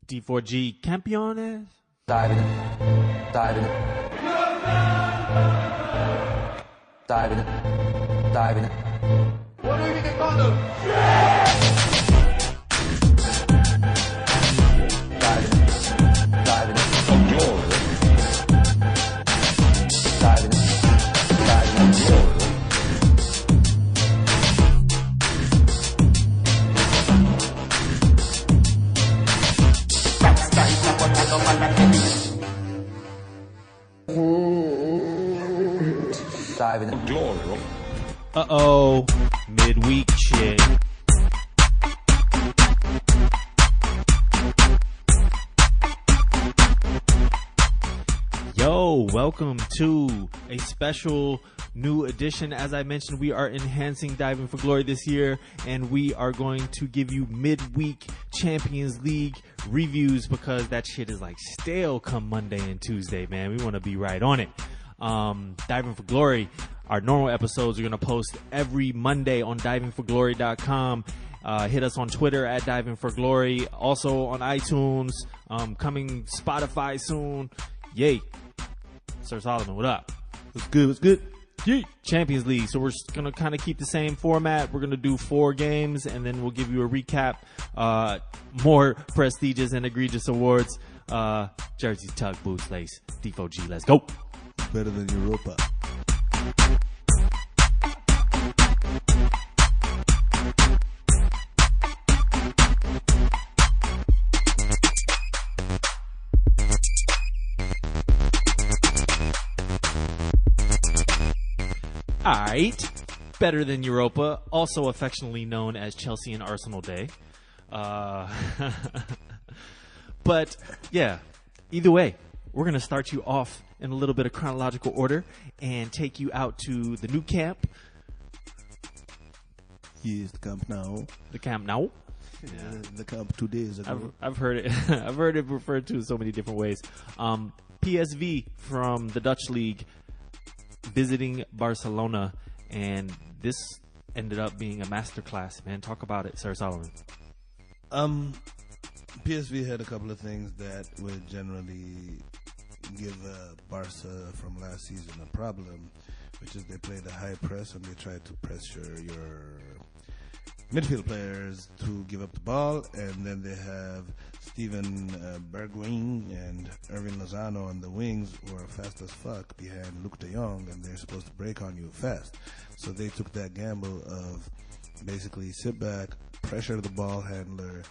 D4G Campeones. Diving. Diving. Diving. Diving. What do you think about them? Diving. Diving. From glory. Diving. Diving. From glory. Diving. From glory. Uh-oh. Midweek shit. Yo, welcome to a special new edition. As I mentioned, we are enhancing Diving for Glory this year, and we are going to give you midweek Champions League reviews because that shit is like stale come Monday and Tuesday, man. We want to be right on it. Diving for Glory, our normal episodes are going to post every Monday on divingforglory.com. Hit us on Twitter at Diving for Glory. Also on iTunes, coming Spotify soon. Yay. Sir Solomon, what up? What's good? What's good? Yay. Champions League. So we're going to kind of keep the same format. We're going to do 4 games, and then we'll give you a recap. More prestigious and egregious awards. Jerseys, tug, boots, lace, D4G. Let's go. Better than Europa. Alright. Better than Europa, also affectionately known as Chelsea and Arsenal Day. But, yeah, either way, we're going to start you off in a little bit of chronological order and take you out to the new camp. Yes, the camp now. The camp now. The camp 2 days ago. I've heard it. I've heard it referred to in so many different ways. PSV from the Dutch league visiting Barcelona, and this ended up being a masterclass. Man, talk about it, Sir Solomon. PSV had a couple of things that would generally give Barca from last season a problem, which is they played a high press and they tried to pressure your midfield players to give up the ball, and then they have Steven Bergwijn and Irving Lozano on the wings who are fast as fuck behind Luke de Jong, and they're supposed to break on you fast. So they took that gamble of basically sit back, pressure the ball handler,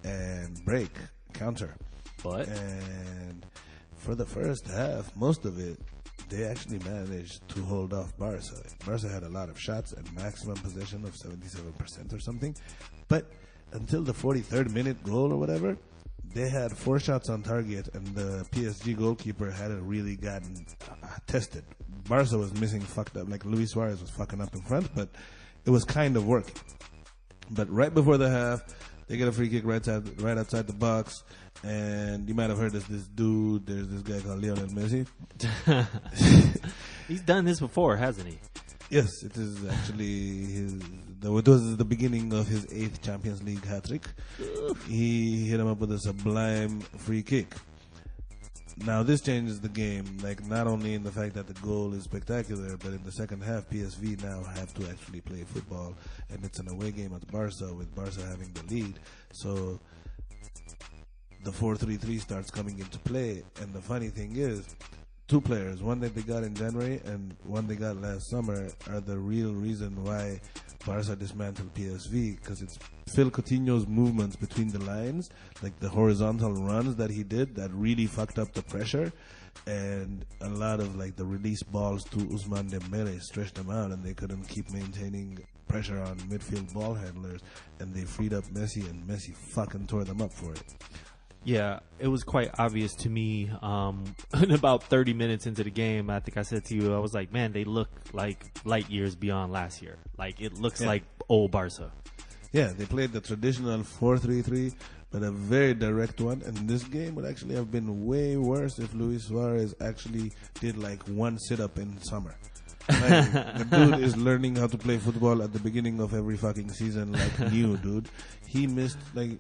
and break, counter. But And for the first half, most of it, they actually managed to hold off Barca. Barca had a lot of shots and maximum possession of 77% or something. But until the 43rd minute goal or whatever, they had 4 shots on target, and the PSG goalkeeper hadn't really gotten tested. Barca was missing fucked up, like Luis Suarez was fucking up in front, but it was kind of working. But right before the half, they get a free kick right outside the box, and you might have heard of this dude. There's this guy called Lionel Messi. He's done this before, hasn't he? Yes, it is actually it was the beginning of his 8th Champions League hat-trick. He hit him up with a sublime free kick. Now, this changes the game, like not only in the fact that the goal is spectacular, but in the second half, PSV now have to actually play football, and it's an away game at Barca, with Barca having the lead. So the 4-3-3 starts coming into play, and the funny thing is, 2 players, one that they got in January and one they got last summer, are the real reason why Barca dismantled PSV, because it's Phil Coutinho's movements between the lines, like the horizontal runs that he did, that really fucked up the pressure, and a lot of like the release balls to Ousmane Dembele stretched them out, and they couldn't keep maintaining pressure on midfield ball handlers, and they freed up Messi, and Messi fucking tore them up for it. Yeah, it was quite obvious to me in about 30 minutes into the game. I think I said to you, I was like, man, they look like light years beyond last year. Like, it looks like old Barca. Yeah, they played the traditional 4-3-3, but a very direct one. And this game would actually have been way worse if Luis Suarez actually did like one sit-up in summer. Like, the dude is learning how to play football at the beginning of every fucking season, like new, dude. He missed, like,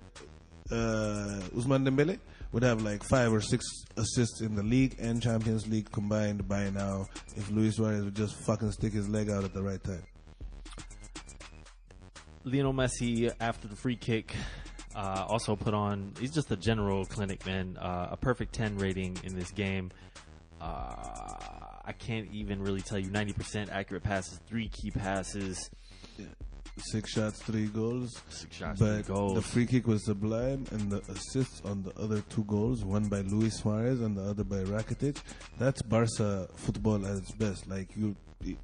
Ousmane Dembele would have like 5 or 6 assists in the league and Champions League combined by now if Luis Suarez would just fucking stick his leg out at the right time. Lionel Messi, after the free kick, also put on, he's just a general clinic, man. A perfect 10 rating in this game. I can't even really tell you. 90% accurate passes, 3 key passes. Yeah. 6 shots, 3 goals. 6 shots, but 3 goals. The free kick was sublime, and the assists on the other 2 goals, one by Luis Suarez and the other by Rakitic. That's Barca football at its best. Like,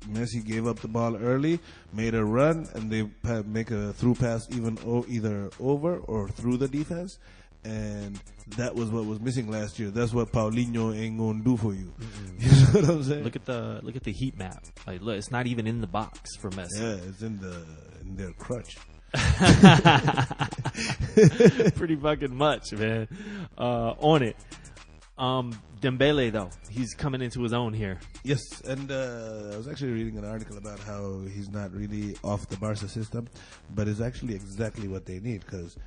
Messi gave up the ball early, made a run, and they make a through pass either over or through the defense. And that was what was missing last year. That's what Paulinho ain't gonna do for you. Mm-hmm. You know what I'm saying? Look at the heat map. Like, look, it's not even in the box for Messi. Yeah, it's in their crutch. Pretty fucking much, man. On it. Dembele, though, he's coming into his own here. Yes, and I was actually reading an article about how he's not really off the Barca system, but it's actually exactly what they need, because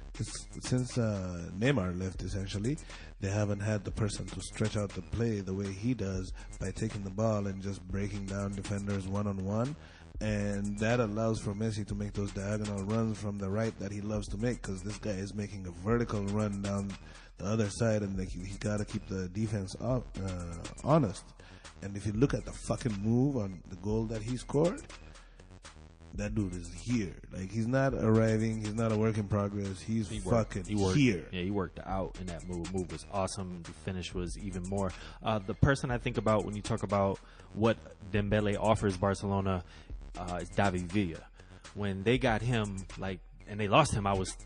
since Neymar left, essentially, they haven't had the person to stretch out the play the way he does by taking the ball and just breaking down defenders one-on-one. And that allows for Messi to make those diagonal runs from the right that he loves to make, because this guy is making a vertical run down the other side, and he got to keep the defense honest. And if you look at the fucking move on the goal that he scored, that dude is here. Like, he's not arriving. He's not a work in progress. He's fucking here. Yeah, he worked out in that move. Move was awesome. The finish was even more. The person I think about when you talk about what Dembele offers Barcelona is David Villa. When they got him, and they lost him, I was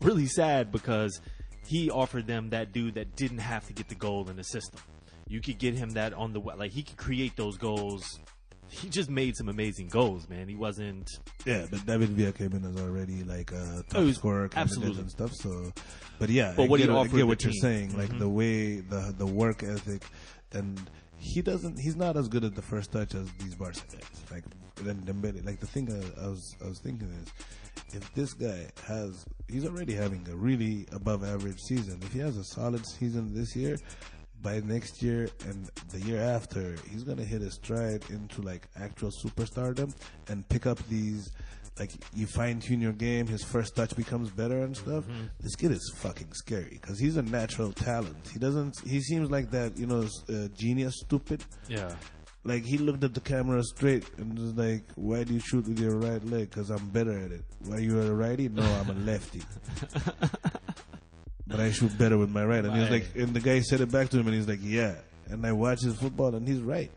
really sad, because he offered them that dude that didn't have to get the goal in the system. You could get him that on the, he could create those goals. He just made some amazing goals, man. He wasn't. Yeah, but David Villa came in as already like a top scorer candidate and stuff. So, but yeah, but I get what you're saying. Like, the way the work ethic, and he's not as good at the first touch as these Barca guys. Like, then Dembele. Like, the thing I was thinking is, if this guy he's already having a really above average season. If he has a solid season this year, by next year and the year after, he's gonna hit a stride into like actual superstardom and pick up these, like, you fine tune your game, his first touch becomes better and stuff. Mm-hmm. This kid is fucking scary, because he's a natural talent. He seems like that, genius stupid. Yeah. Like, he looked at the camera straight and was like, why do you shoot with your right leg? Because I'm better at it. Why, you a righty? No, I'm a lefty. But I shoot better with my right. And he was like, and the guy said it back to him, and he's like, yeah. And I watch his football, and he's right.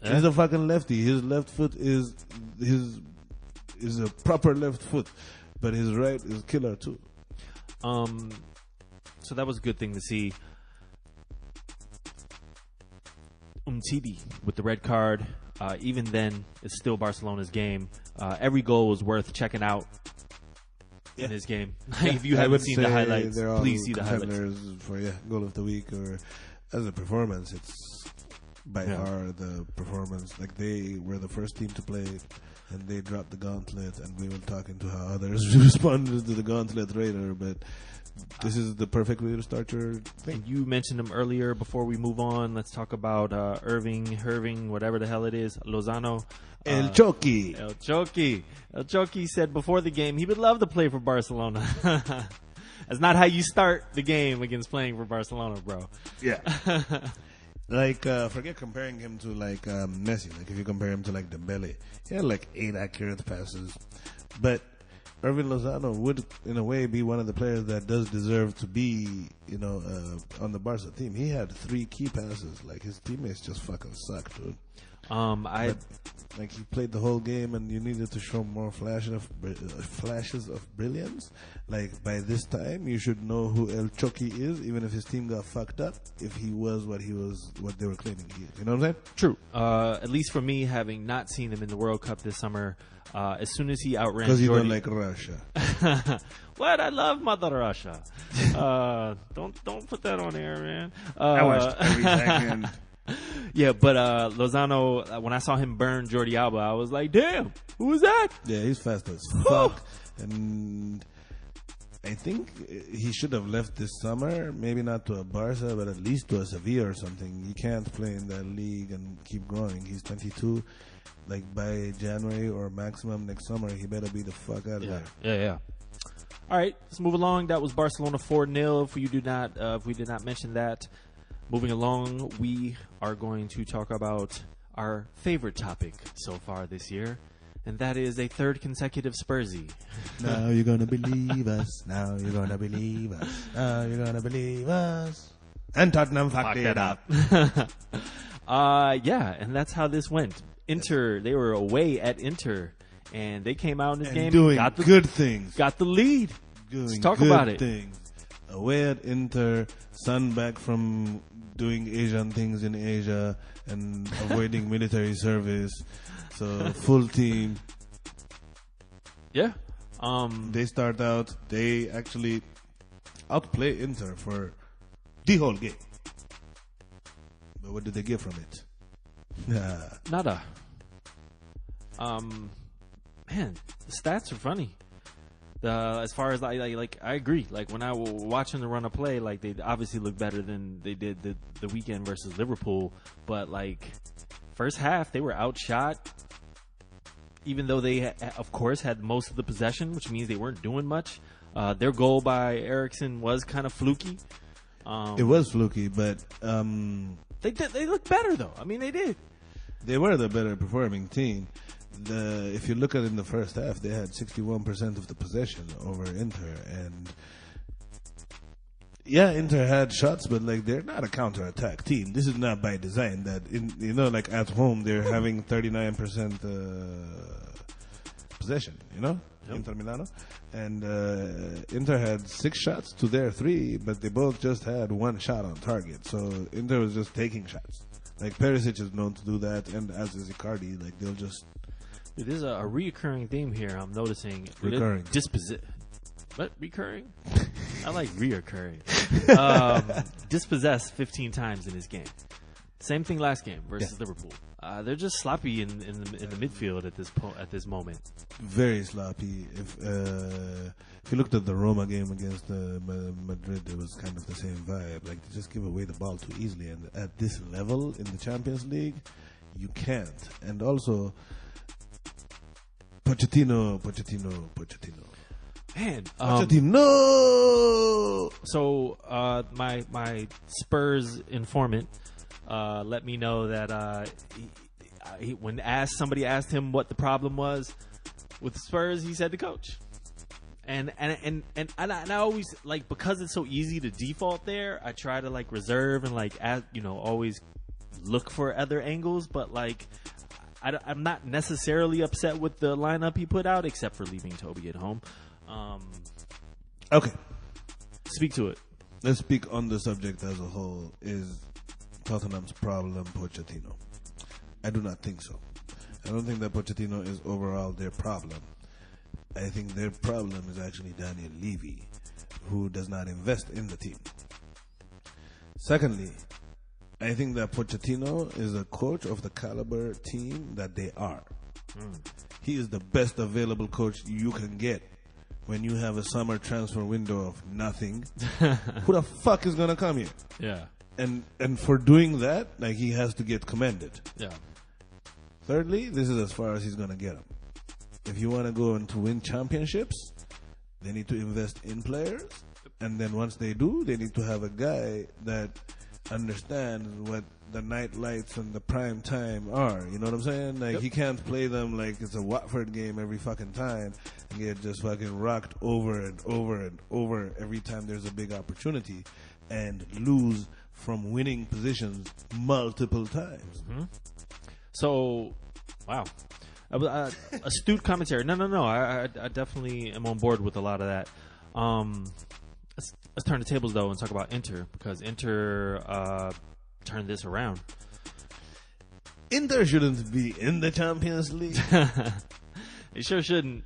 Yeah. He's a fucking lefty. His left foot is a proper left foot, but his right is killer too. So that was a good thing to see. Umtiti with the red card. Even then, it's still Barcelona's game. Every goal was worth checking out in this game. If you haven't seen the highlights, please see the highlights. For goal of the week, or as a performance, it's by far the performance. Like, they were the first team to play, and they dropped the gauntlet, and we will talk into how others responded to the gauntlet later, but this is the perfect way to start your thing. You mentioned him earlier. Before we move on, let's talk about Herving, whatever the hell it is, Lozano. El Choki. El Choki said before the game he would love to play for Barcelona. That's not how you start the game against playing for Barcelona, bro. Yeah. Like, forget comparing him to, like, Messi. Like, if you compare him to, like, Dembele, he had, like, 8 accurate passes. But Irving Lozano would, in a way, be one of the players that does deserve to be, on the Barca team. He had 3 key passes. Like, his teammates just fucking sucked, dude. Like, he played the whole game, and you needed to show more flashes of brilliance. Like, by this time, you should know who El Choki is, even if his team got fucked up. If he was what they were claiming he is. You know what I'm saying? True. At least for me, having not seen him in the World Cup this summer, as soon as he outran, because you don't like Russia. What? I love Mother Russia. Don't put that on air, man. I watched every second. Yeah, but Lozano, when I saw him burn Jordi Alba, I was like, damn, who was that? Yeah, he's fast as fuck. And I think he should have left this summer. Maybe not to a Barca, but at least to a Sevilla or something. You can't play in that league and keep growing. He's 22. Like by January or maximum next summer, he better be the fuck out of there. Yeah. All right, let's move along. That was Barcelona 4-0. If we did not mention that. Moving along, we are going to talk about our favorite topic so far this year, and that is a third consecutive Spursy. Now you're gonna believe us. Now you're gonna believe us. Now you're gonna believe us. And Tottenham fucked it up. Yeah, and that's how this went. Inter, they were away at Inter, and they came out in this And game doing got the good things. got the lead. Doing Let's talk good about it. Things. Away at Inter, son back from doing Asian things in Asia and avoiding military service. So full team. Yeah. They start out. They actually outplay Inter for the whole game. But what did they get from it? Nada. Man, the stats are funny. As far as I agree. Like when I was watching the run of play, like they obviously look better than they did the weekend versus Liverpool. But like first half, they were outshot. Even though they, of course, had most of the possession, which means they weren't doing much. Their goal by Eriksen was kind of fluky. It was fluky, but They looked better though. I mean, they did. they were the better performing team. If you look at it in the first half, they had 61% of the possession over Inter, and yeah, Inter had shots, but like they're not a counter-attack team. This is not by design. That like at home they're having 39% possession. Inter Milano, and Inter had 6 shots to their 3, but they both just had 1 shot on target. So Inter was just taking shots. Like Perisic is known to do that, and as is Icardi. Like they'll just. It is a reoccurring theme here. I'm noticing. Recurring. What? Recurring? I like reoccurring. Dispossessed 15 times in his game. Same thing last game versus Liverpool. They're just sloppy in the midfield at this moment. Very sloppy. If you looked at the Roma game against Madrid, it was kind of the same vibe. Like they just give away the ball too easily, and at this level in the Champions League, you can't. And also, Pochettino. Man, Pochettino. So my Spurs informant let me know that when somebody asked him what the problem was with the Spurs, he said the coach. And I always like, because it's so easy to default there, I try to like reserve and like always look for other angles, but like I'm not necessarily upset with the lineup he put out, except for leaving Toby at home. Okay, speak to it. let's speak on the subject as a whole. Is Tottenham's problem Pochettino? I do not think so. I don't think that Pochettino is overall their problem. I think their problem is actually Daniel Levy, who does not invest in the team. Secondly, I think that Pochettino is a coach of the caliber team that they are. He is the best available coach you can get when you have a summer transfer window of nothing. Who the fuck is gonna come here? Yeah. And for doing that, like, he has to get commended. Yeah. Thirdly, this is as far as he's gonna get them. If you want to go and to win championships, they need to invest in players, and then once they do, they need to have a guy that understands what the night lights and the prime time are. You know what I'm saying? Like, he can't play them like it's a Watford game every fucking time and get just fucking rocked over and over and over every time there's a big opportunity and lose from winning positions multiple times. Mm-hmm. So, wow. Astute commentary. No. I definitely am on board with a lot of that. Let's turn the tables, though, and talk about Inter, because Inter turned this around. Inter shouldn't be in the Champions League. They sure shouldn't.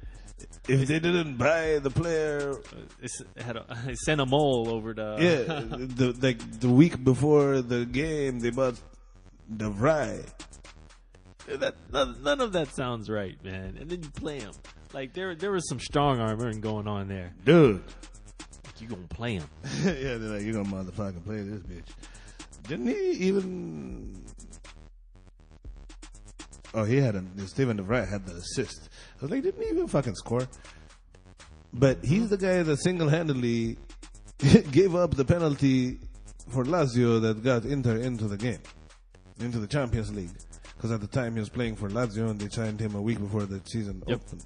If they didn't buy the player, they sent a mole over to. The week before the game, they bought DeVry. None of that sounds right, man. And then you play him. Like, there was some strong arming going on there. Dude. Like, you gonna play him. Yeah, they're like, you're gonna motherfucking play this bitch. Didn't he even... Oh, Steven DeVry had the assist. I was like, didn't he even fucking score? But he's the guy that single-handedly gave up the penalty for Lazio that got Inter into the game, into the Champions League. Because at the time he was playing for Lazio and they signed him a week before the season opened.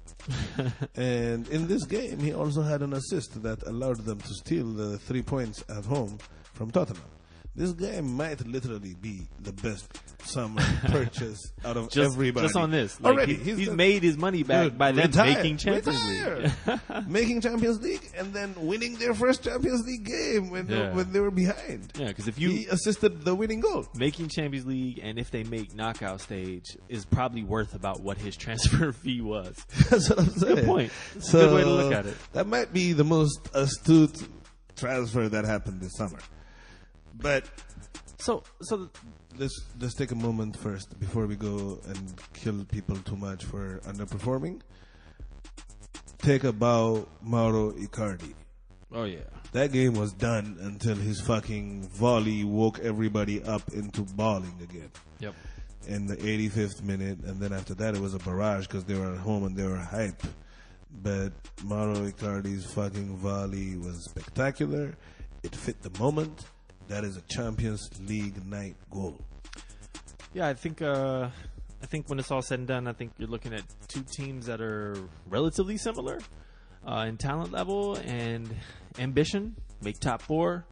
And in this game, he also had an assist that allowed them to steal the 3 points at home from Tottenham. This guy might literally be the best summer purchase out of everybody. Just on this. Like, already. He's made his money back by them making Champions League. Making Champions League and then winning their first Champions League game when they were behind. Yeah, because he assisted the winning goal. Making Champions League, and if they make knockout stage, is probably worth about what his transfer fee was. That's what I'm saying. Good point. That's a good way to look at it. That might be the most astute transfer that happened this summer. But so let's take a moment first before we go and kill people too much for underperforming. Take a bow, Mauro Icardi. Oh yeah, that game was done until his fucking volley woke everybody up into bawling again. Yep. In the 85th minute, and then after that it was a barrage because they were at home and they were hype. But Mauro Icardi's fucking volley was spectacular. It fit the moment. That is a Champions League night goal. Yeah, I think when it's all said and done, I think you're looking at two teams that are relatively similar in talent level and ambition. Make top four.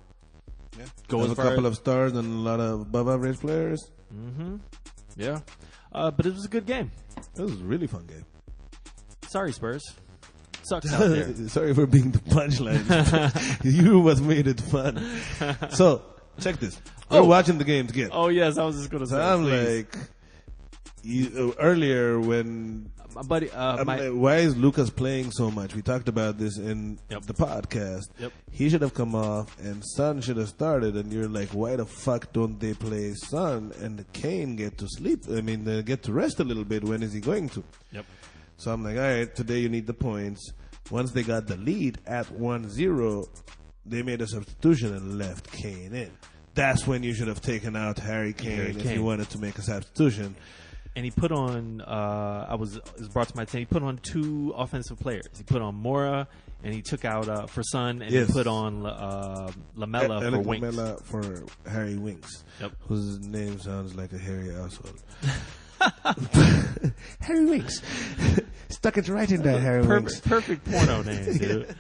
Yeah. Go Have as a couple of stars and a lot of above-average players. Mm-hmm. Yeah. But it was a good game. It was a really fun game. Sorry, Spurs. Sucks out there. Sorry for being the punchline. You what made it fun. So, check this. We're watching the game together. Oh, yes. I was just going to say. So I'm like, earlier when... My buddy, like, why is Lucas playing so much? We talked about this in the podcast. Yep. He should have come off and Son should have started. And you're like, why the fuck don't they play Son and Kane get to sleep? I mean, they get to rest a little bit. When is he going to? Yep. So I'm like, all right, today you need the points. Once they got the lead at 1-0, they made a substitution and left Kane in. That's when you should have taken out Harry Kane if you wanted to make a substitution. And he put on, it was brought to my attention, he put on two offensive players. He put on Mora, and he took out for Son, and he put on Lamella for Winks. Lamella for Harry Winks, whose name sounds like a hairy asshole. Harry Winks. Stuck it right in there, Harry Winks. Perfect porno name, dude.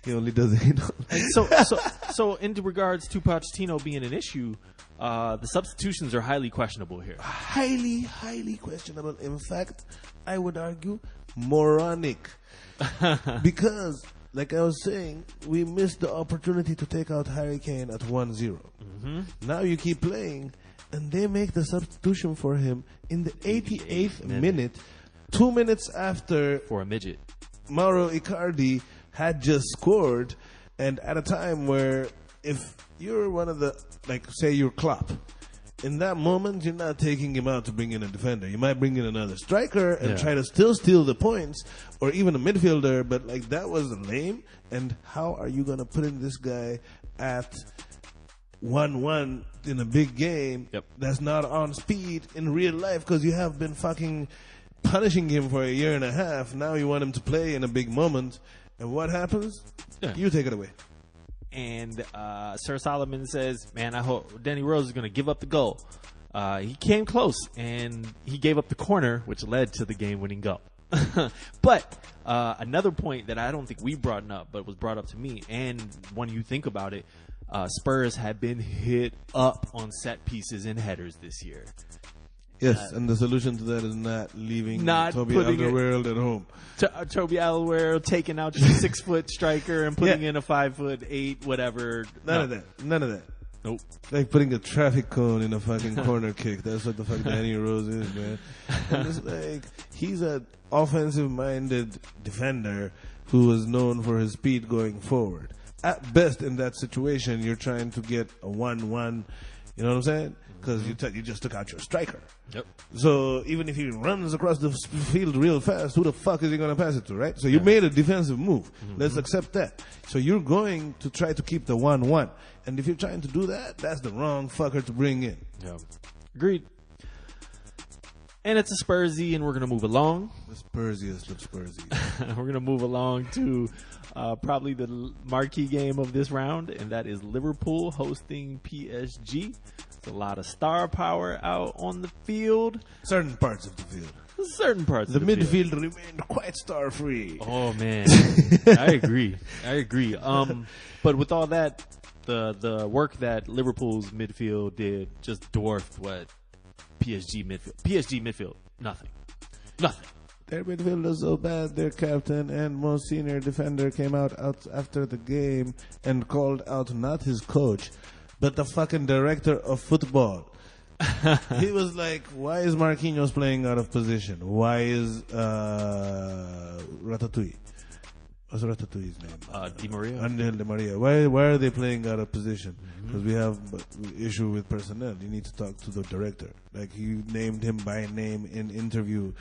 He only does it. And so in regards to Pochettino being an issue, the substitutions are highly questionable here. Highly questionable. In fact, I would argue moronic. Because, like I was saying, we missed the opportunity to take out Harry Kane at 1-0. Mm-hmm. Now you keep playing, and they make the substitution for him in the 88th minute, 2 minutes after for a midget. Mauro Icardi had just scored, and at a time where if you're one of the, like, say you're Klopp, in that moment you're not taking him out to bring in a defender. You might bring in another striker and try to still steal the points, or even a midfielder, but like that was lame. And how are you going to put in this guy at 1-1 in a big game that's not on speed in real life because you have been fucking punishing him for a year and a half. Now you want him to play in a big moment. And what happens? You take it away. And Sir Solomon says, man, I hope Danny Rose is going to give up the goal. He came close, and he gave up the corner, which led to the game-winning goal. But another point that I don't think we brought up, but was brought up to me, and when you think about it, Spurs have been hit up on set pieces and headers this year. Yes, and the solution to that is not leaving Toby Alderweireld at home. Toby Alderweireld taking out your 6-foot striker and putting in a 5'8", whatever. None of that. Nope. Like putting a traffic cone in a fucking corner kick. That's what the fuck Danny Rose is, man. And it's like, he's an offensive-minded defender who is known for his speed going forward. At best, in that situation, you're trying to get a 1-1. You know what I'm saying? because you just took out your striker. Yep. So even if he runs across the field real fast, who the fuck is he going to pass it to, right? So you made a defensive move. Let's accept that. So you're going to try to keep the 1-1. And if you're trying to do that, that's the wrong fucker to bring in. Yeah. Agreed. And it's a Spursy, and we're going to move along. The Spursiest of Spursy. We're going to move along to probably the marquee game of this round, and that is Liverpool hosting PSG. It's a lot of star power out on the field. Certain parts of the field. Certain parts The of the midfield remained quite star-free. Oh, man. I agree. But with all that, the work that Liverpool's midfield did just dwarfed what PSG midfield, nothing. Their midfield was so bad, their captain and most senior defender came out after the game and called out not his coach, but the fucking director of football. He was like, why is Marquinhos playing out of position? Why is Ratatouille? What's Ratatouille's name? Di Maria. Angel Di Maria. Why are they playing out of position? Because we have issue with personnel. You need to talk to the director. Like, you named him by name in interview.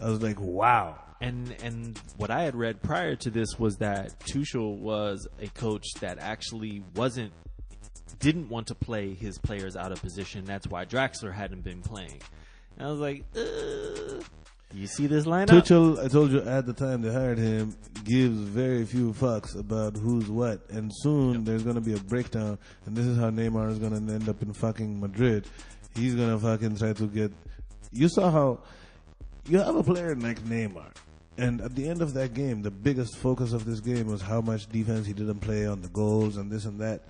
I was like, wow. And what I had read prior to this was that Tuchel was a coach that actually didn't want to play his players out of position. That's why Draxler hadn't been playing. And I was like, you see this lineup? Tuchel, I told you at the time they hired him, gives very few fucks about who's what. And soon there's going to be a breakdown. And this is how Neymar is going to end up in fucking Madrid. He's going to fucking try to get... You saw how... You have a player like Neymar. And at the end of that game, the biggest focus of this game was how much defense he didn't play on the goals and this and that.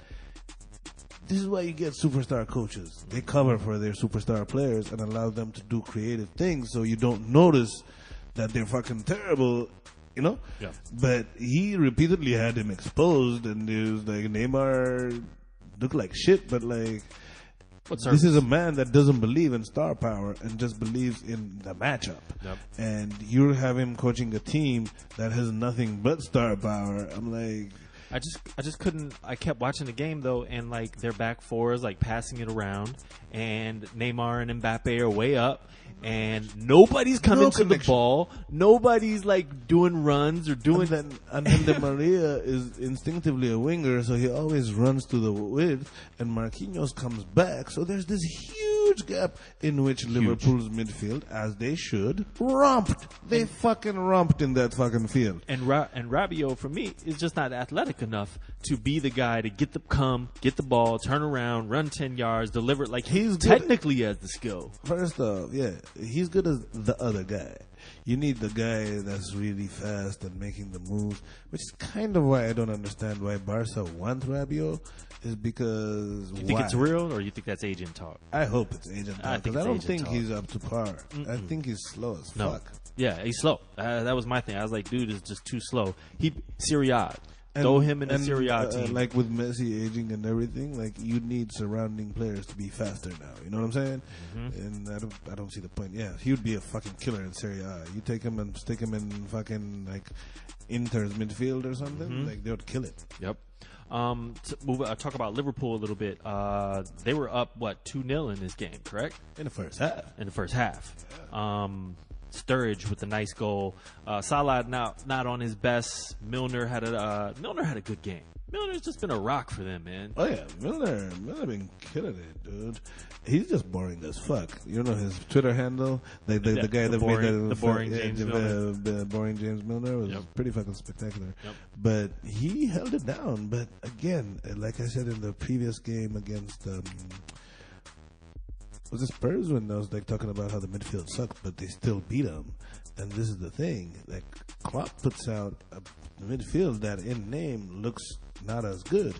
This is why you get superstar coaches. They cover for their superstar players and allow them to do creative things so you don't notice that they're fucking terrible, you know? Yeah. But he repeatedly had him exposed, and it was like, Neymar looked like shit, but like, this is a man that doesn't believe in star power and just believes in the matchup. Yep. And you have him coaching a team that has nothing but star power. I'm like... I just couldn't. I kept watching the game though, and like their back four is like passing it around, and Neymar and Mbappe are way up, and nobody's coming to the ball. Nobody's like doing runs or doing. And then Di Maria is instinctively a winger, so he always runs to the width, and Marquinhos comes back. So there's this huge gap in which Liverpool's midfield, as they should, romped. They fucking romped in that fucking field. And Rabiot, for me, is just not athletic enough to be the guy to get the ball, turn around, run 10 yards, deliver. Like, he's technically has the skill. First off, yeah, he's good as the other guy. You need the guy that's really fast and making the moves, which is kind of why I don't understand why Barca want Rabiot, is because you think it's real, or you think that's agent talk? I hope it's agent talk, because I don't think he's up to par. I think he's slow as fuck. Yeah, he's slow. That was my thing. I was like, dude is just too slow. Serie A. Throw him in a Serie A team. Like with Messi aging and everything, like you need surrounding players to be faster now. You know what I'm saying? And I don't see the point. Yeah, he would be a fucking killer in Serie A. You take him and stick him in fucking like Inter's midfield or something, like they would kill it. Yep. Talk about Liverpool a little bit. They were up 2-0 in this game, correct? In the first half. Yeah. Sturridge with a nice goal. Salah not on his best. Milner had a good game. Milner's just been a rock for them, man. Oh yeah, Milner been killing it, dude. He's just boring as fuck. You know his Twitter handle, the guy that made the boring James Milner. The boring James Milner was pretty fucking spectacular. Yep. But he held it down. But again, like I said in the previous game against. Was it Spurs when I was like talking about how the midfield sucked, but they still beat them? And this is the thing: like Klopp puts out a midfield that in name looks not as good,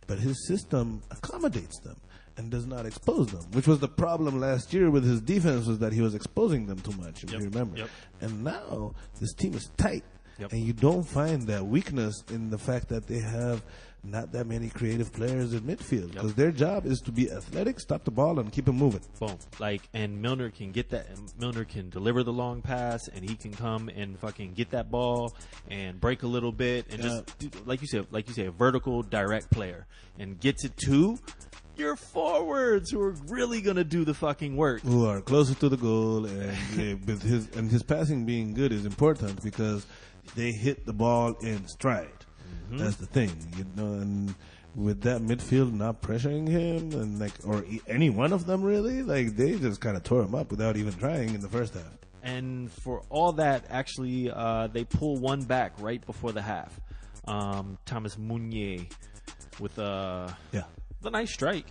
but his system accommodates them and does not expose them, which was the problem last year with his defense, was that he was exposing them too much, if you remember. Yep. And now this team is tight, and you don't find that weakness in the fact that they have not that many creative players in midfield, because their job is to be athletic, stop the ball, and keep it moving. Boom. And Milner can get that. And Milner can deliver the long pass, and he can come and fucking get that ball and break a little bit, and just like you say, a vertical, direct player, and gets it to your forwards who are really going to do the fucking work. Who are closer to the goal, and with his passing being good is important because they hit the ball in stride. Mm-hmm. That's the thing, and with that midfield not pressuring him, and any one of them really, they just kind of tore him up without even trying in the first half. And for all that, actually, they pull one back right before the half. Thomas Meunier with the nice strike.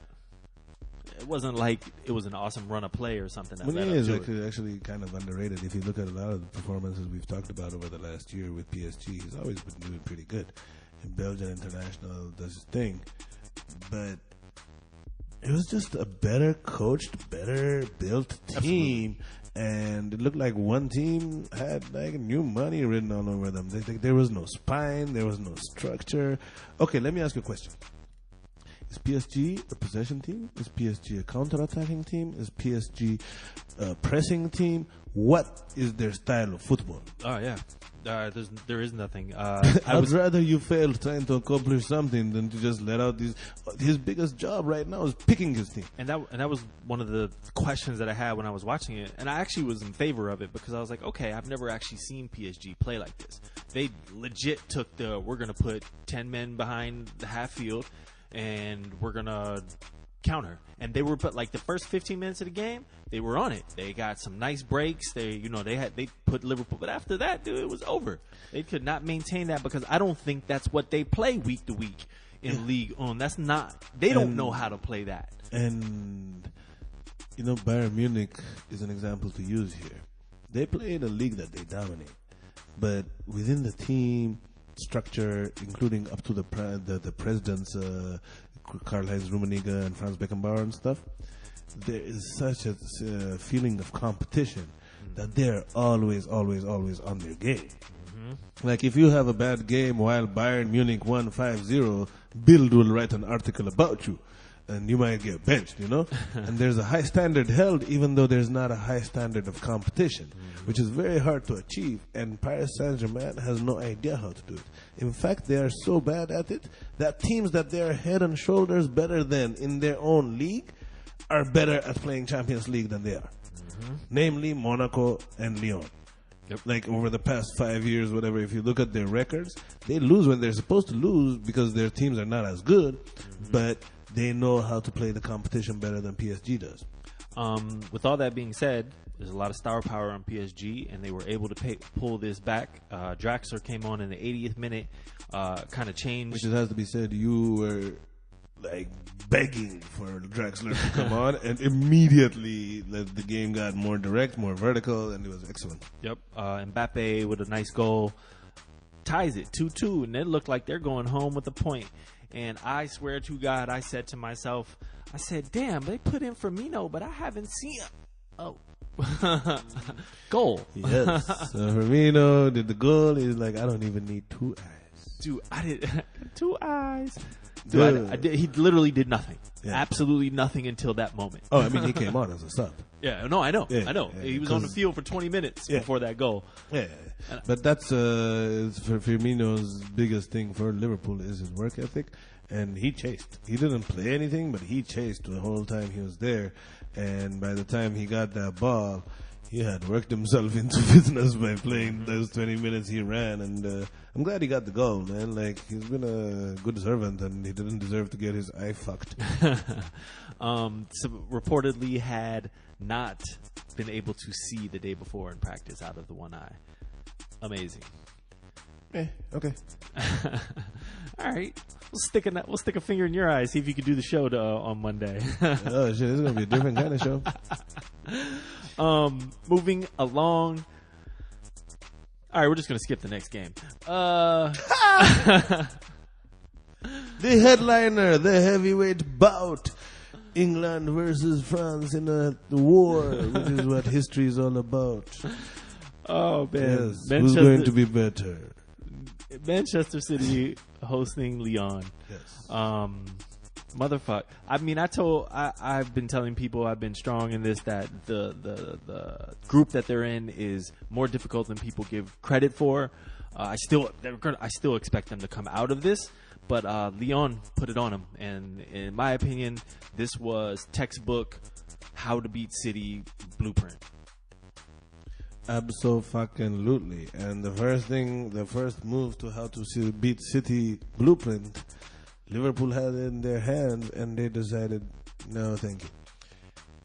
It wasn't like it was an awesome run of play or something. Meunier is actually kind of underrated. If you look at a lot of the performances we've talked about over the last year with PSG, he's always been doing pretty good. In Belgian International does his thing. But it was just a better coached, better built team. Absolutely. And it looked like one team had new money written all over them. There was no spine, there was no structure. Okay, let me ask you a question. Is PSG a possession team? Is PSG a counter-attacking team? Is PSG a pressing team? What is their style of football? Oh, yeah. There is nothing. I'd rather you fail trying to accomplish something than to just let out these. His biggest job right now is picking his team. And that was one of the questions that I had when I was watching it. And I actually was in favor of it because I was like, okay, I've never actually seen PSG play like this. They legit took we're going to put 10 men behind the half field and we're going to counter. And they were, but the first 15 minutes of the game, they were on it. They got some nice breaks. They put Liverpool, but after that, dude, it was over. They could not maintain that because I don't think that's what they play week to week in League On. That's not. They don't know how to play that. And Bayern Munich is an example to use here. They play in a league that they dominate, but within the team structure, including up to the presidents. Karl-Heinz Rummenigge and Franz Beckenbauer and stuff, there is such a feeling of competition that they're always on their game. Mm-hmm. Like if you have a bad game while Bayern Munich won 5-0, Bild will write an article about you and you might get benched, And there's a high standard held even though there's not a high standard of competition, which is very hard to achieve, and Paris Saint-Germain has no idea how to do it. In fact, they are so bad at it that teams that they are head and shoulders better than in their own league are better at playing Champions League than they are. Mm-hmm. Namely, Monaco and Lyon. Yep. Over the past 5 years, whatever, if you look at their records, they lose when they're supposed to lose because their teams are not as good, but they know how to play the competition better than PSG does. With all that being said, there's a lot of star power on PSG, and they were able to pull this back. Draxler came on in the 80th minute, kind of changed. Which has to be said, you were begging for Draxler to come on, and immediately the game got more direct, more vertical, and it was excellent. Yep. Mbappe with a nice goal ties it 2-2, and it looked like they're going home with a point. And I swear to God, I said to myself, damn, they put in Firmino, but I haven't seen him. Oh. Goal. Yes. So Firmino did the goal. He's like, I don't even need 2 eyes. Dude, I did 2 eyes. Dude, he literally did nothing. Yeah. Absolutely nothing until that moment. Oh, I mean, he came on as a sub. Yeah, no, I know. Yeah, I know. Yeah, he was on the field for 20 minutes before that goal. Yeah. But that's for Firmino's biggest thing for Liverpool is his work ethic. And he chased. He didn't play anything, but he chased the whole time he was there. And by the time he got that ball, he had worked himself into business by playing those 20 minutes he ran. And I'm glad he got the goal, man. He's been a good servant, and he didn't deserve to get his eye fucked. So reportedly had not been able to see the day before in practice out of the one eye. Amazing. Okay. All right. We'll stick a finger in your eye, see if you can do the show on Monday. Oh shit, it's gonna be a different kind of show. Moving along. All right, we're just gonna skip the next game. The headliner, the heavyweight bout, England versus France in a war, which is what history is all about. Oh man, yes, who's going to be better? Manchester City hosting Lyon. Yes. Motherfuck. I mean, I've been telling people I've been strong in this, that the group that they're in is more difficult than people give credit for. I still expect them to come out of this, But Lyon put it on him, and in my opinion, this was textbook how to beat City blueprint. Abso-fucking-lutely. And the first move to how to beat City blueprint, Liverpool had it in their hands, and they decided, no, thank you.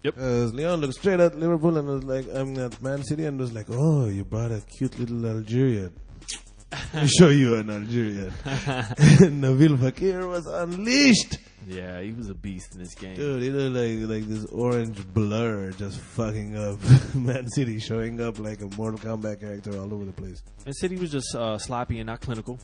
Yep. Because Leon looked straight at Liverpool and was like, I'm at Man City, and was like, oh, you brought a cute little Algerian. I'll show you an Algerian. Nabil Fekir was unleashed. Yeah, he was a beast in this game. Dude, he looked like this orange blur just fucking up. Man City showing up like a Mortal Kombat character all over the place. And City was just sloppy and not clinical.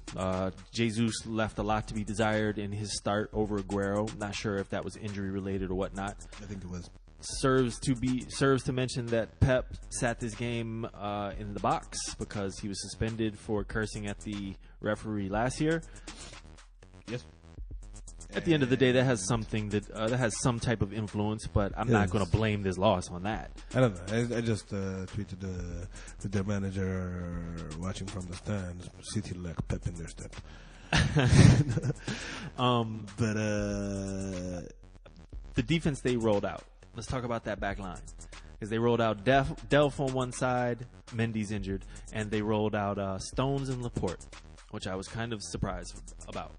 Jesus left a lot to be desired in his start over Aguero. Not sure if that was injury related or whatnot. I think it was. Serves to mention that Pep sat this game in the box because he was suspended for cursing at the referee last year. Yes. At the end of the day, that has something that has some type of influence, but I'm not going to blame this loss on that. I don't know. I just tweeted with their manager watching from the stands. City lack Pep in their step. But the defense they rolled out. Let's talk about that back line. Because they rolled out Delph on one side, Mendy's injured, and they rolled out Stones and Laporte, which I was kind of surprised about.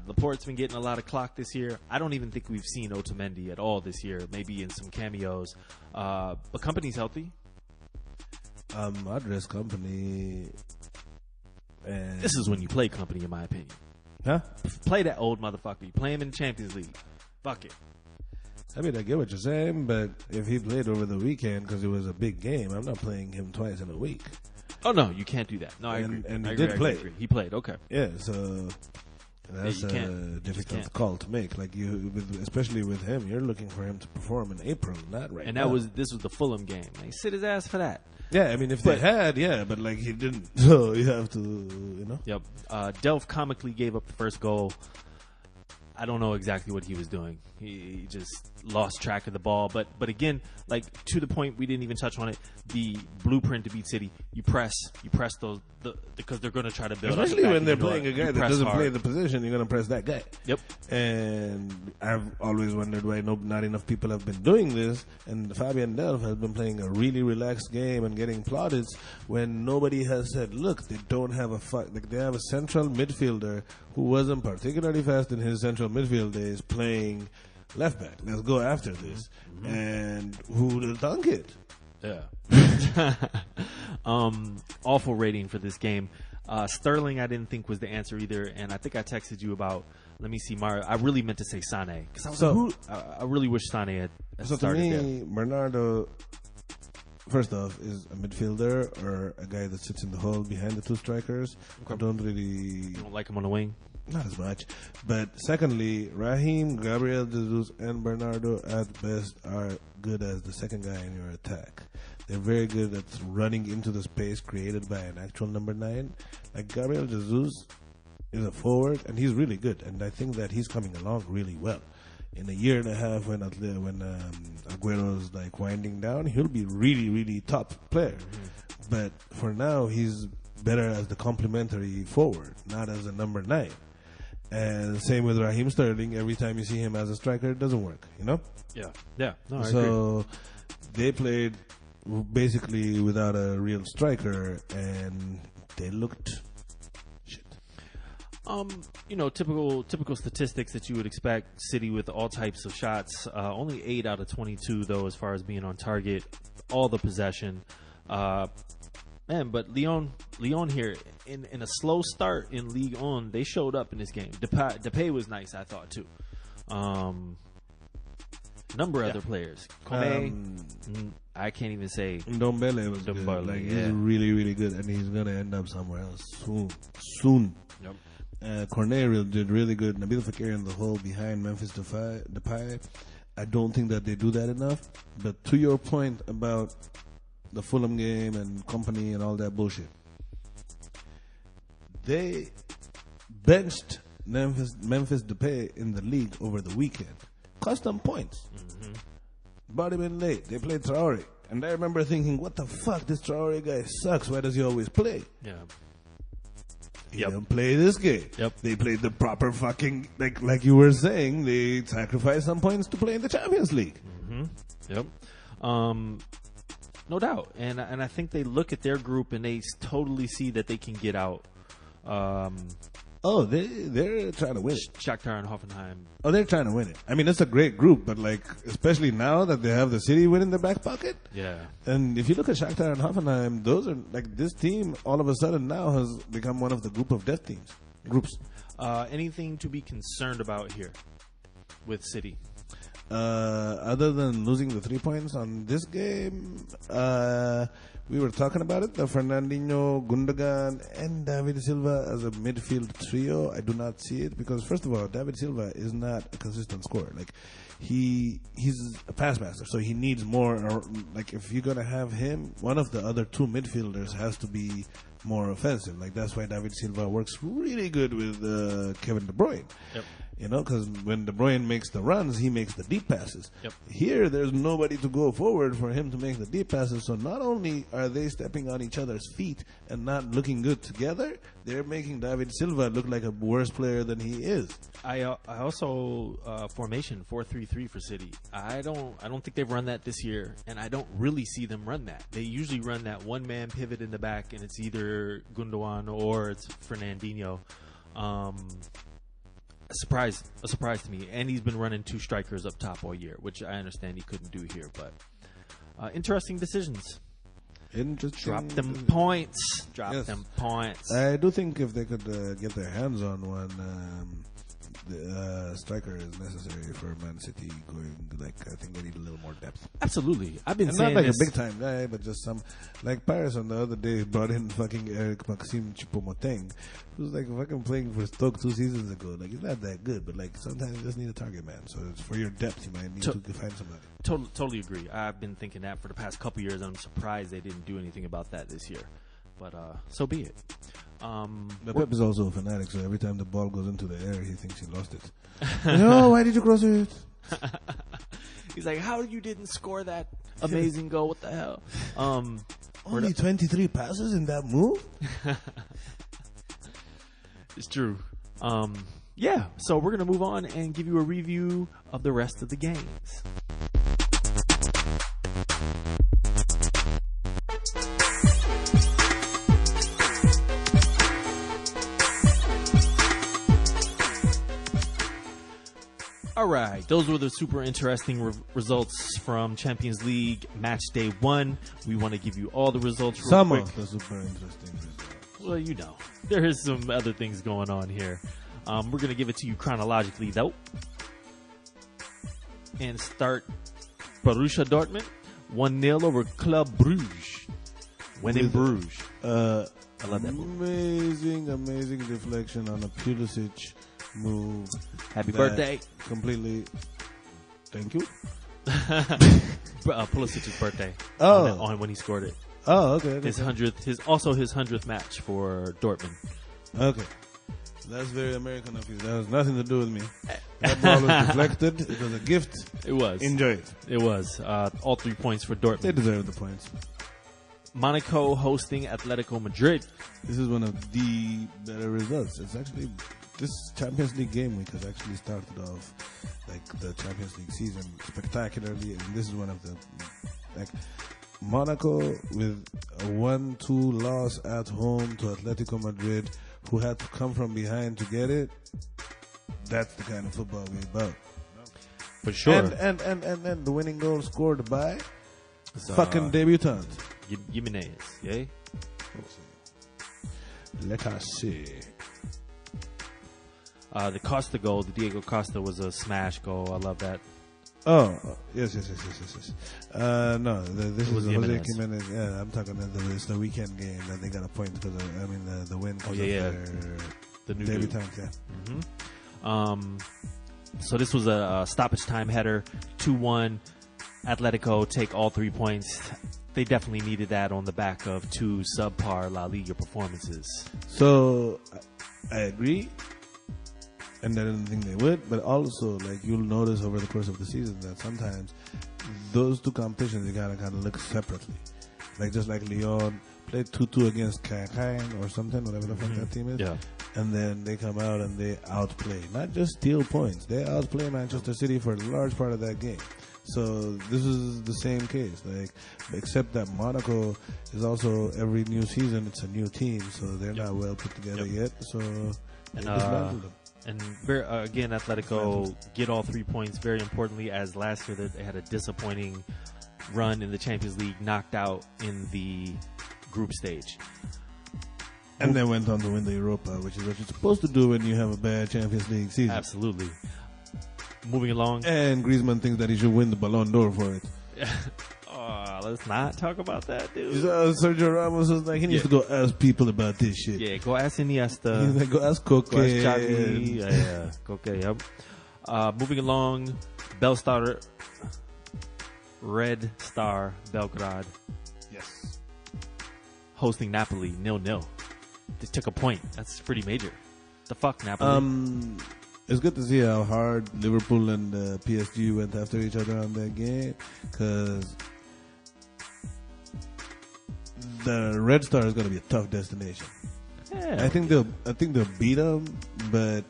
Laporte's been getting a lot of clock this year. I don't even think we've seen Otamendi at all this year, maybe in some cameos. But Company's healthy. Address Company. And This is when you play Company, in my opinion. Huh? Play that old motherfucker. You play him in the Champions League. Fuck it. I mean, I get what you're saying, but if he played over the weekend because it was a big game, I'm not playing him twice in a week. Oh, no, you can't do that. No, I agree. And I he agree, did I play. agree. He played, okay. Yeah, so that's you a can't. difficult call to make. Like especially with him, you're looking for him to perform in April, not right And now. this was the Fulham game. Like, sit his ass for that. Yeah, I mean, if they had, but like he didn't. So you have to, Yep. Delph comically gave up the first goal. I don't know exactly what he was doing. He just lost track of the ball. But again, like to the point, we didn't even touch on it. The blueprint to beat City, you press those because they're going to try to build. Especially up when they're you know playing it. a guy You that press doesn't hard. play the position, you're going to press that guy. Yep. And I've always wondered why not enough people have been doing this. And Fabian Delph has been playing a really relaxed game and getting plaudits when nobody has said, look, they don't have they have a central midfielder who wasn't particularly fast in his central midfield days playing left back. Let's go after this. Mm-hmm. And who will dunk it? Yeah. Awful rating for this game. Sterling, I didn't think was the answer either, and I think I texted you about. Let me see, Mario. I really meant to say Sané because I was I really wish Sané had So to started me, Bernardo, first off, is a midfielder or a guy that sits in the hole behind the two strikers. Okay. I don't really, You don't like him on the wing. not as much. But secondly, Raheem, Gabriel Jesus, and Bernardo at best are good as the second guy in your attack. They're very good at running into the space created by an actual number 9. Like Gabriel Jesus is a forward, and he's really good. And I think that he's coming along really well. In a year and a half, when Aguero's like winding down, he'll be really, really top player. Mm-hmm. But for now, he's better as the complementary forward, not as a number 9. And same with Raheem Sterling. Every time you see him as a striker, it doesn't work, Yeah. No, I agree. So they played basically without a real striker, and they looked shit. Typical statistics that you would expect. City with all types of shots. Only 8 out of 22 though, as far as being on target. All the possession. But Lyon here in a slow start in Ligue 1, they showed up in this game. Depay was nice, I thought too. Number of other players. Kone, I can't even say. Ndombele was good. Ndombele, Like, yeah. he's really, really good, and he's gonna end up somewhere else soon. Yep. Cornet did really good. Nabil Fekir in the hole behind Memphis Depay. I don't think that they do that enough. But to your point about the Fulham game and Company and all that bullshit, they benched Memphis Depay in the league over the weekend. Cost them points. Mm-hmm. Brought him in late. They played Traore. And I remember thinking, what the fuck? This Traore guy sucks. Why does he always play? Yeah. He Yep. didn't play this game. Yep. They played the proper fucking, like you were saying, they sacrificed some points to play in the Champions League. Yep. No doubt. And I think they look at their group and they totally see that they can get out. They're trying to win it. Shakhtar and Hoffenheim. Oh, they're trying to win it. I mean, it's a great group, but like, especially now that they have the City win in their back pocket. Yeah. And if you look at Shakhtar and Hoffenheim, those are like this team. All of a sudden now has become one of the group of death teams. Groups. Anything to be concerned about here with City? Other than losing the 3 points on this game, we were talking about it. The Fernandinho, Gundogan, and David Silva as a midfield trio. I do not see it because, first of all, David Silva is not a consistent scorer. Like he's a pass master, so he needs more. Like if you're gonna have him, one of the other two midfielders has to be more offensive. Like that's why David Silva works really good with Kevin De Bruyne. Yep. You know, because when De Bruyne makes the runs, he makes the deep passes. Yep. Here, there's nobody to go forward for him to make the deep passes. So not only are they stepping on each other's feet and not looking good together, they're making David Silva look like a worse player than he is. I also formation 4-3-3 for City. I don't think they've run that this year, and I don't really see them run that. They usually run that one man pivot in the back, and it's either Gundogan or it's Fernandinho. A surprise to me, and he's been running two strikers up top all year, which I understand he couldn't do here. But interesting decisions. Interesting. Drop them points. Drop Yes. them points. I do think if they could get their hands on one, the striker is necessary for Man City going. Like I think they need a little more depth. Absolutely, I've been And saying not like this. a big time guy, but just some. Like Paris on the other day brought in fucking Eric Maxime Choupo-Moting, who's like fucking playing for Stoke 2 seasons ago. Like he's not that good, but like sometimes you just need a target man. So it's for your depth, you might need to find somebody. Totally agree. I've been thinking that for the past couple years. I'm surprised they didn't do anything about that this year. But so be it. But Pep is also a fanatic, so every time the ball goes into the air, he thinks he lost it. No, why did you cross it? He's like, how you didn't score that amazing goal? What the hell? Only 23 passes in that move? It's true. Yeah, so we're going to move on and give you a review of the rest of the games. All right, those were the super interesting results from Champions League Match Day 1. We want to give you all the results real Some quick. of the super interesting results. Well, you know, there is some other things going on here. We're going to give it to you chronologically, though. And start Borussia Dortmund, 1-0 over Club Brugge. When in Bruges. I love that move. Amazing deflection on a Pulisic move. Happy that birthday. Completely. Thank you. Pulisic's birthday. Oh. On when he scored it. Oh, okay. His 100th match for Dortmund. Okay. That's very American of you. That has nothing to do with me. That ball was deflected. It was a gift. It was. Enjoy it. It was. All 3 points for They Dortmund. deserve the points. Monaco hosting Atletico Madrid. This is one of the better results. It's actually, this Champions League game week has actually started off like the Champions League season spectacularly, and this is one of the, like, Monaco with a 1-2 loss at home to Atletico Madrid, who had to come from behind to get it. That's the kind of football we're about. For sure. And the winning goal scored by fucking debutant. Jimenez, yay? Let us see. The Costa goal, the Diego Costa, was a smash goal. I love that. Oh, yes. No, this was is Jose Jimenez. Jimenez. Yeah, I'm talking about it's the weekend game that they got a point because of, the win. Oh, because yeah. of their The new debutant, yeah. So this was a stoppage time header, 2-1. Atletico take all 3 points. They definitely needed that on the back of 2 subpar La Liga performances. So I agree, and I didn't think they would, but also, like, you'll notice over the course of the season that sometimes those two competitions you gotta kind of look separately. Like just like Lyon played 2-2 against Kaikain or something, whatever the fuck that team is. Yeah. And then they come out and they outplay, not just steal points, they outplay Manchester City for a large part of that game. So this is the same case, like, except that Monaco is also, every new season it's a new team, so they're not well put together yet. So they dismantled them. And again, Atletico get all 3 points. Very importantly, as last year they had a disappointing run in the Champions League, knocked out in the group stage. And then went on to win the Europa, which is what you're supposed to do when you have a bad Champions League season. Absolutely. Moving along. And Griezmann thinks that he should win the Ballon d'Or for it. Let's not talk about that, dude. Sergio Ramos was like, he needs to go ask people about this shit. Yeah, go ask Iniesta. He's like, go ask Koke. Go ask Xavi. Yeah, Koke, yep. Moving along, Belstar, Red Star Belgrade. Yes. Hosting Napoli, 0-0. They took a point. That's pretty major. The fuck, Napoli? It's good to see how hard Liverpool and PSG went after each other on that game, because the Red Star is going to be a tough destination. Yeah, I think they'll beat them, but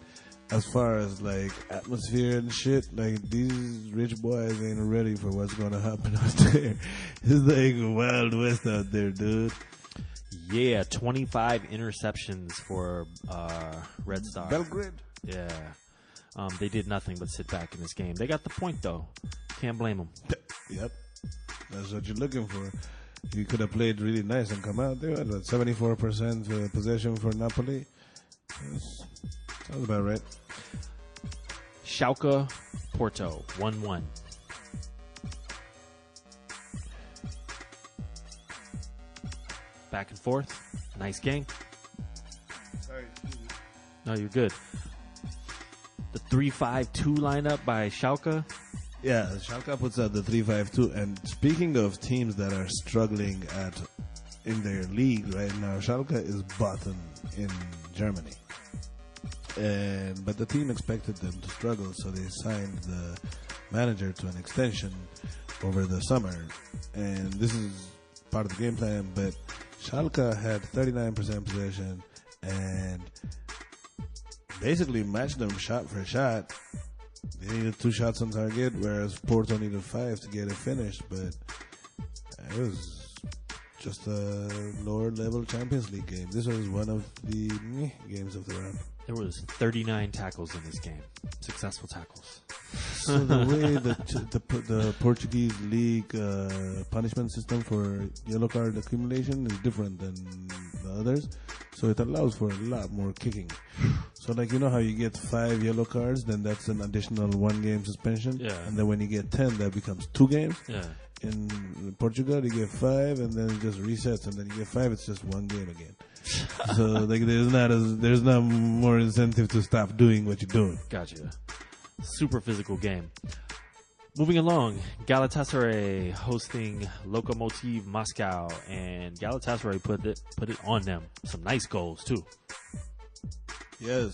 as far as like atmosphere and shit, like these rich boys ain't ready for what's going to happen out there. It's like Wild West out there, dude. Yeah, 25 interceptions for Red Star. Belgrade. Yeah. They did nothing but sit back in this game. They got the point, though. Can't blame them. Yep. That's what you're looking for. You could have played really nice and come out there at 74% possession for Napoli. Sounds about right. Schalke, Porto, 1-1. Back and forth. Nice game. Sorry. No, you're good. The 3-5-2 lineup by Schalke. Yeah, Schalke puts out the 3-5-2. And speaking of teams that are struggling in their league right now, Schalke is bottom in Germany. But the team expected them to struggle, so they signed the manager to an extension over the summer. And this is part of the game plan, but Schalke had 39% possession and basically matched them shot for shot. They needed 2 shots on target, whereas Porto needed 5 to get it finished. But it was just a lower level Champions League game. This was one of the games of the round. There was 39 tackles in this game. Successful tackles. So the way the Portuguese league punishment system for yellow card accumulation is different than the others, so it allows for a lot more kicking. So like, you know how you get 5 yellow cards, then that's an additional 1 game suspension. Yeah. And then when you get 10, that becomes 2 games. Yeah. In Portugal, you get 5, and then it just resets, and then you get 5. It's just 1 game again. So like, there's not more incentive to stop doing what you're doing. Gotcha. Super physical game. Moving along, Galatasaray hosting Lokomotiv Moscow, and Galatasaray put it on them. Some nice goals too. Yes.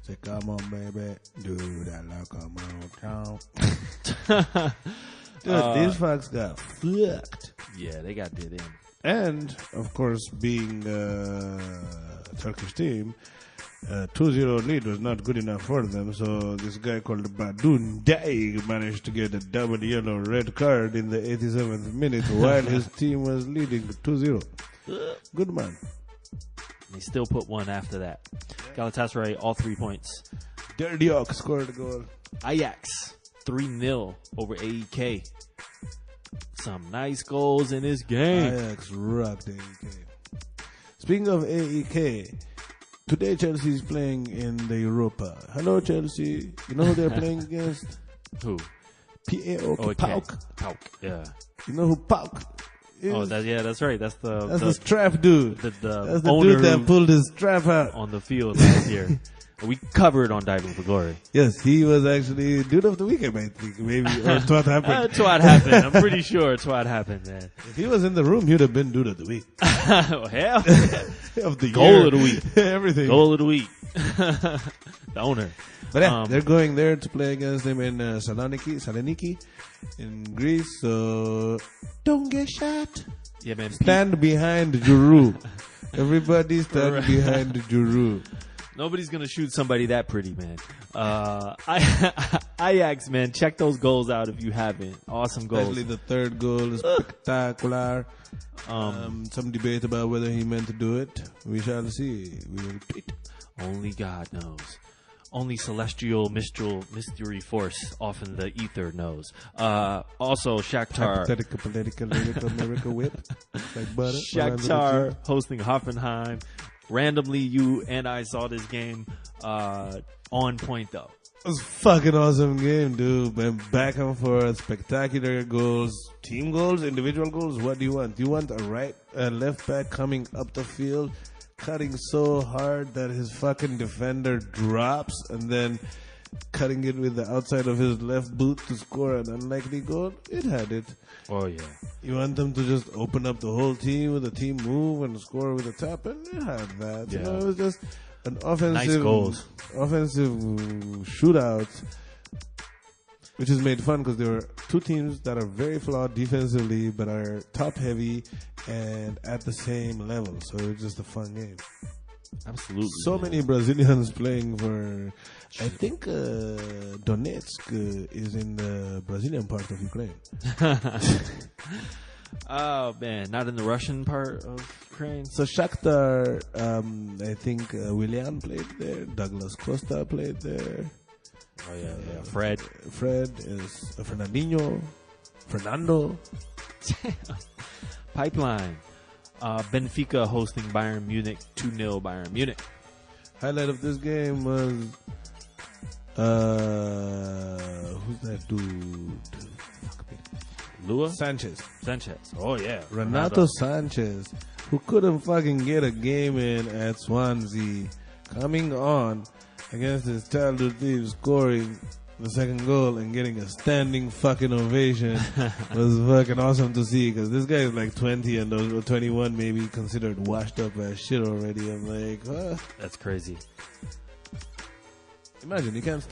Say, come on, baby, do that locomotive. Dude, these fucks got fucked. Yeah, they got did in. And, of course, being a Turkish team, 2-0 lead was not good enough for them. So this guy called Badun Daig managed to get a double yellow red card in the 87th minute while his team was leading 2-0. Good man. They still put one after that. Galatasaray, all 3 points. Derdiok scored a goal. Ajax, 3-0 over AEK. Some nice goals in this game. Ajax rocked AEK. Speaking of AEK, today Chelsea's playing in the Europa. Hello, Chelsea. You know who they're playing against? Who? PAOK. Pauk. Pauk, yeah. You know who Pauk is? Oh, that's right. That's the strap dude. That's the owner dude that pulled his strap out on the field last year. We covered on Diving for Glory. Yes, he was actually dude of the weekend, I think. Maybe, or twat happened. Twat happened. I'm pretty sure twat happened, man. If he was in the room, he'd have been dude of the week. Oh, hell. Of the Goal year. of the week. Everything. Goal of the week. The owner. But yeah, they're going there to play against them in Saloniki in Greece. So don't get shot. Yeah, man. Stand behind Giroud. Everybody stand behind Giroud. Nobody's gonna shoot somebody that pretty, man. Ajax, man, check those goals out if you haven't. Awesome goals. Especially the third goal is spectacular. Some debate about whether he meant to do it. We shall see. We will tweet. Only God knows. Only celestial mystery force off in the ether knows. Also, Shakhtar. Hypothetical, political, lyrical, miracle whip. Like butter. Shakhtar hosting Hoffenheim. Randomly, you and I saw this game on point, though. It was a fucking awesome game, dude. Went back and forth, spectacular goals, team goals, individual goals. What do you want? Do you want a left back coming up the field, cutting so hard that his fucking defender drops, and then cutting it with the outside of his left boot to score an unlikely goal? It had it. Oh, yeah. You want them to just open up the whole team with a team move and score with a tap, and it had that. Yeah. You know, it was just an offensive, nice goals. Offensive shootout, which is made fun because there were two teams that are very flawed defensively, but are top heavy and at the same level. So it was just a fun game. Absolutely. So many Brazilians playing for, I think Donetsk is in the Brazilian part of Ukraine. Oh, man. Not in the Russian part of Ukraine. So Shakhtar, I think Willian played there. Douglas Costa played there. Oh, yeah. Fred is Fernando. Pipeline. Benfica hosting Bayern Munich. 2-0 Bayern Munich. Highlight of this game was who's that dude? Lua? Sanchez. Oh, yeah. Renato Sanchez, who couldn't fucking get a game in at Swansea, coming on against his childhood team, scoring the second goal and getting a standing fucking ovation was fucking awesome to see, because this guy is like 20 and those 21 maybe considered washed up as shit already. I'm like, huh? That's crazy. Imagine you can't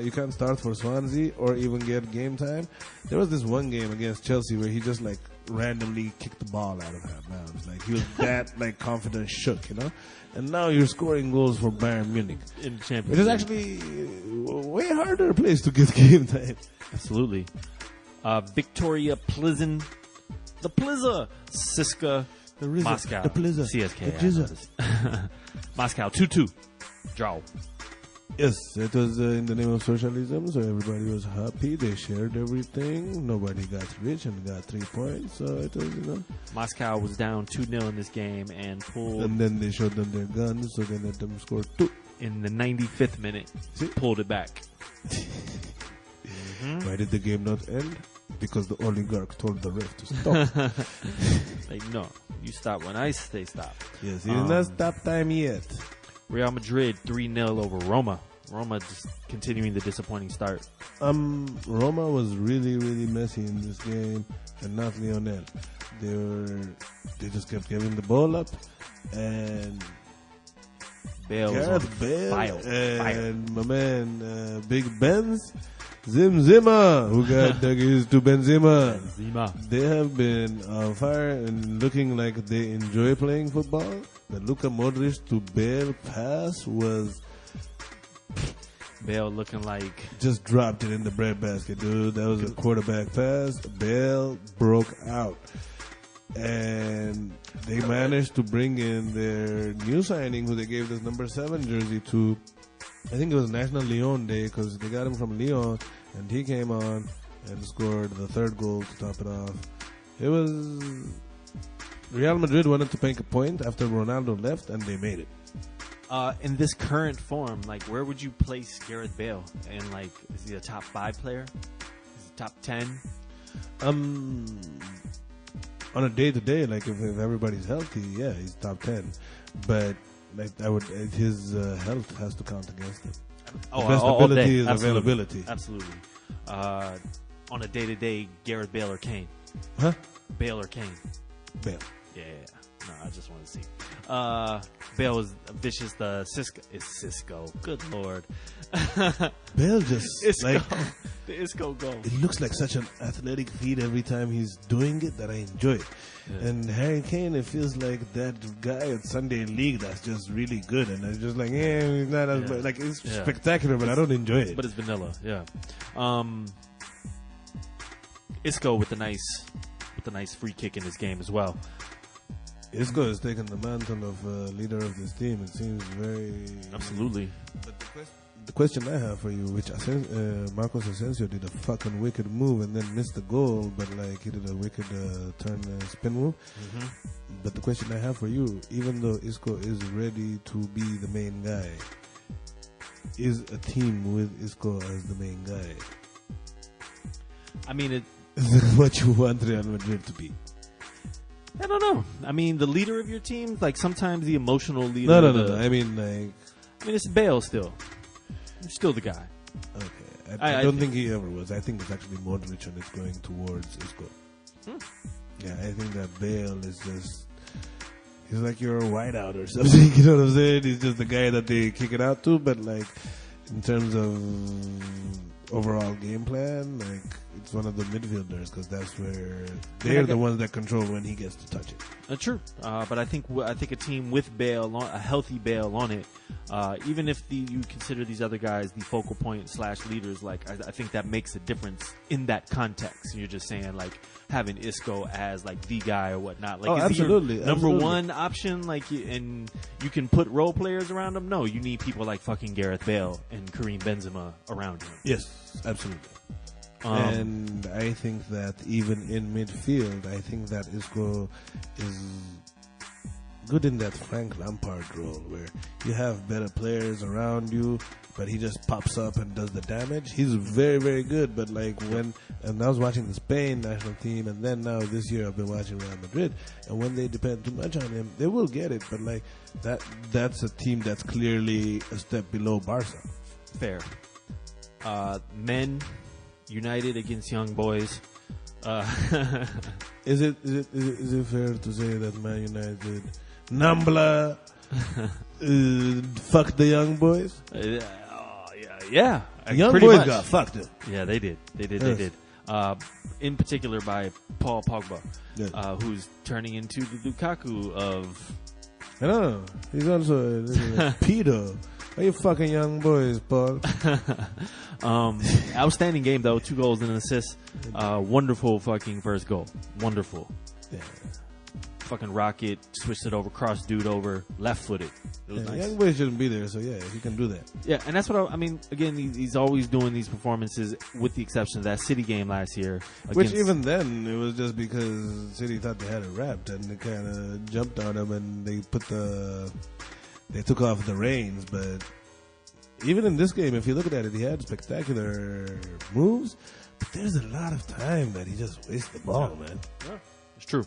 you can't start for Swansea or even get game time. There was this one game against Chelsea where he just like randomly kicked the ball out of half bounds. Like he was that like confident shook, you know. And now you're scoring goals for Bayern Munich In the Champions which is actually way harder place to get game time. Absolutely. Victoria Plzen. The Plizza. Siska. Moscow. The Plizza. CSK. The Plizza. Moscow 2-2. Draw. Yes, it was in the name of socialism, so everybody was happy. They shared everything. Nobody got rich and got 3 points. So it was, you know. Moscow was down 2-0 in this game and pulled. And then they showed them their guns, so they let them score 2. In the 95th minute, pulled it back. Why did the game not end? Because the oligarch told the ref to stop. Like, no, you stop when I say stop. Yes, it is not stop time yet. Real Madrid 3-0 over Roma. Roma just continuing the disappointing start. Roma was really, really messy in this game, and not Lionel. They just kept giving the ball up, and Bale Gareth Bale fire. and my man Big Benz Zima, who got used to Benzema. They have been on fire and looking like they enjoy playing football. The Luka Modric to Bale pass was Bale looking like just dropped it in the breadbasket, dude. That was a quarterback pass. Bale broke out. And they managed to bring in their new signing, who they gave this number 7 jersey to. I think it was National Lyon Day, because they got him from Lyon, and he came on and scored the third goal to top it off. It was Real Madrid wanted to make a point after Ronaldo left, and they made it. in this current form, like, where would you place Gareth Bale? And, like, is he a top 5 player? Is he top 10? On a day-to-day, like, if everybody's healthy, yeah, he's top 10. But, like, his health has to count against it. The best ability is availability. Absolutely. On a day-to-day, Gareth Bale or Kane? Huh? Bale or Kane? Bale. Yeah. No, I just want to see. Bale is vicious. The Cisco. Good lord. Bale just Isco. like The Isco goal. it looks like such an athletic feat every time he's doing it that I enjoy it. Yeah. And Harry Kane, it feels like that guy at Sunday League that's just really good, and it's just like, he's not as like it's spectacular, but I don't enjoy it. But it's vanilla. Yeah. Isco with the nice free kick in his game as well. Isco has taken the mantle of leader of this team. It seems very Absolutely. But the question I have for you, which Marcos Asensio did a fucking wicked move and then missed the goal, but like he did a wicked turn spin move. Mm-hmm. But the question I have for you, even though Isco is ready to be the main guy, is a team with Isco as the main guy? I mean, Is it what you want Real Madrid to be? I don't know. I mean, the leader of your team, like sometimes the emotional leader. No. I mean, it's Bale still. He's still the guy. Okay. I don't think he ever was. I think it's actually Modric and it's going towards Isco. Yeah, I think that Bale is just... He's like your whiteout or something. You know what I'm saying? He's just the guy that they kick it out to. But like, in terms of overall game plan, like it's one of the midfielders because that's where they're the ones that control when he gets to touch it. True, but I think a team with Bale, a healthy Bale on it, even if you consider these other guys the focal point / leaders, like I think that makes a difference in that context. You're just saying like having Isco as like the guy or whatnot. Like, is he your number one option? Like, and you can put role players around him. No, you need people like fucking Gareth Bale and Karim Benzema around him. Yes, absolutely. And I think that even in midfield, I think that Isco is good in that Frank Lampard role where you have better players around you, but he just pops up and does the damage. He's very, very good, but like and I was watching the Spain national team, and then now this year I've been watching Real Madrid, and when they depend too much on him, they will get it, but like that's a team that's clearly a step below Barca. Fair. Men United against Young Boys. Is it fair to say that Man United Nambla fucked the Young Boys? Yeah. Young pretty Boys much got fucked up. Yeah, they did. They did. In particular by Paul Pogba, who's turning into the Lukaku of... I know. He's also a pedo. Are you fucking Young Boys, Paul? Outstanding game, though. 2 goals and an assist. Wonderful fucking first goal. Wonderful. Yeah. Fucking rocket. Switched it over. Crossed dude over. Left-footed. It was nice. Young Boys shouldn't be there, so yeah, he can do that. Yeah, and that's what I mean. Again, he's always doing these performances with the exception of that City game last year. Which even then, it was just because City thought they had it wrapped, and they kind of jumped on him, and they took off the reins. But even in this game, if you look at it, he had spectacular moves, but there's a lot of time that he just wastes the ball, man. Yeah, it's true.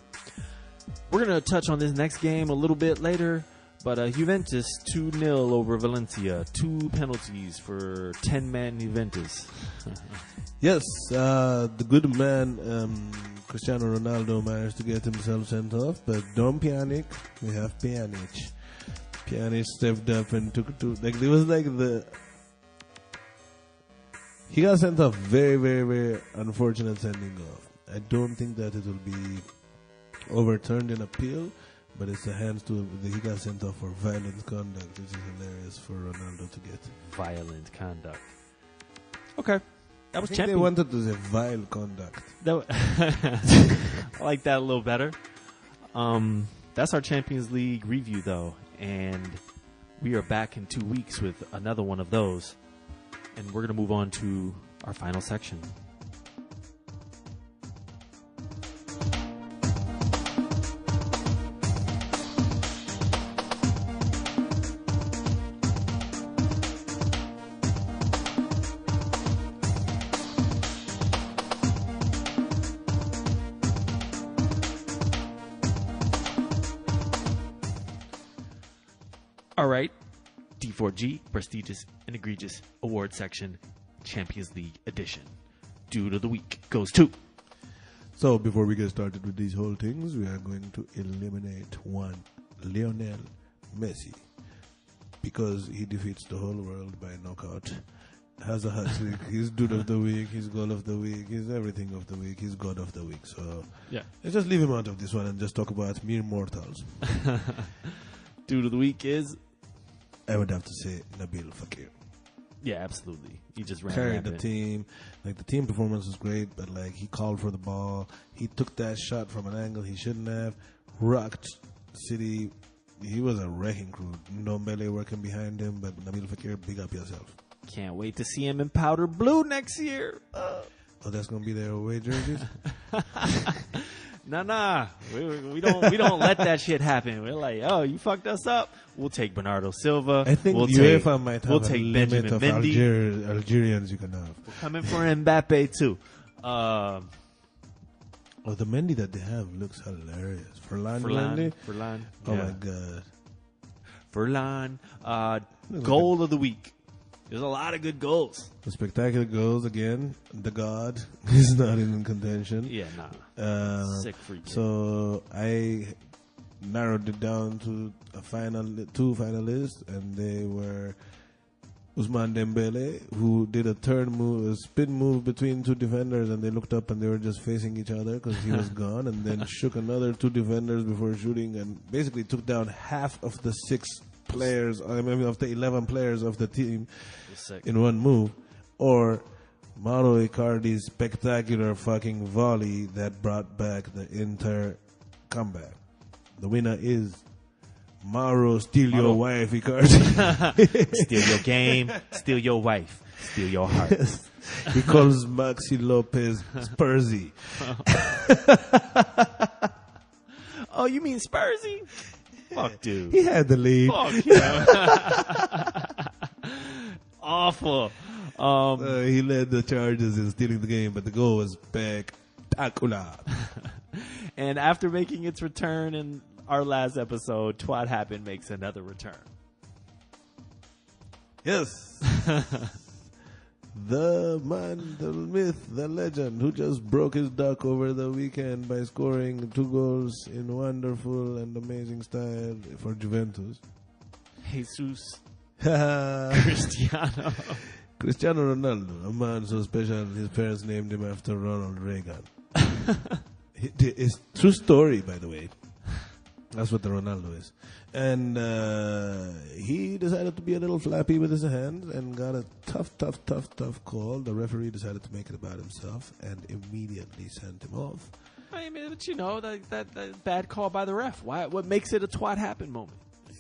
We're going to touch on this next game a little bit later, but Juventus 2-0 over Valencia. 2 penalties for 10-man Juventus. Yes, the good man, Cristiano Ronaldo, managed to get himself sent off, but don't panic. We have Pjanic. Pjanic stepped up and took 2. Like, it was like he got sent off. Very, very, very unfortunate sending off. I don't think that it will be overturned in appeal, but it's a hands to he got sent off for violent conduct, which is hilarious for Ronaldo to get. Violent conduct. Okay. That was I think champion. they wanted to say vile conduct. I like that a little better. That's our Champions League review, though, and we are back in 2 weeks with another one of those, and we're going to move on to our final section. All right, D4G, prestigious and egregious award section, Champions League edition. Dude of the week goes to. So before we get started with these whole things, we are going to eliminate one Lionel Messi because he defeats the whole world by knockout. Has a hat trick. He's dude of the week. He's goal of the week. He's everything of the week. He's god of the week. So Yeah. let's just leave him out of this one and just talk about mere mortals. Dude of the week is I would have to say Nabil Fekir. yeah, absolutely. He just ran Carried the rampant. team. Like the team performance was great, but like he called for the ball. He took that shot from an angle he shouldn't have. Rocked City. He was a wrecking crew. Ndombele working behind him, but Nabil Fekir, big up yourself. Can't wait to see him in powder blue next year. Oh, that's gonna be their away jerseys. Nah. We don't let that shit happen. We're like, oh, you fucked us up. We'll take Bernardo Silva. I think we'll UEFA might have we'll a take limit Benjamin of Mendy. Algerians you can have. We're coming for Mbappe too. Oh, the Mendy that they have looks hilarious. Furlan Mendy. Furlan. Oh yeah. my god. Furlan. Goal of the week. There's a lot of good goals. The spectacular goals again. The God is not in contention. Yeah, nah. Sick freak. So I narrowed it down to two finalists, and they were Ousmane Dembele, who did a spin move between two defenders, and they looked up and they were just facing each other because he was gone, and then shook another two defenders before shooting, and basically took down half of the of the 11 players of the team in one move. Or Mauro Icardi's spectacular fucking volley that brought back the entire comeback. The winner is Mauro, steal your wife, Icardi. Steal your game, steal your wife, steal your heart. He calls Maxi Lopez Spursy. Oh, you mean Spursy? Fuck, dude. He had the lead. Fuck, yeah. Awful. He led the charges in stealing the game, but the goal was spectacular. And after making its return in our last episode, Twat Happen makes another return. Yes. The man, the myth, the legend, who just broke his duck over the weekend by scoring 2 goals in wonderful and amazing style for Juventus. Jesus Cristiano Cristiano. Ronaldo, a man so special his parents named him after Ronald Reagan. It's true story, by the way. That's what the Ronaldo is. And he decided to be a little flappy with his hands and got a tough call. The referee decided to make it about himself and immediately sent him off. I mean, but you know, that bad call by the ref. Why? What makes it a Twat Happen moment?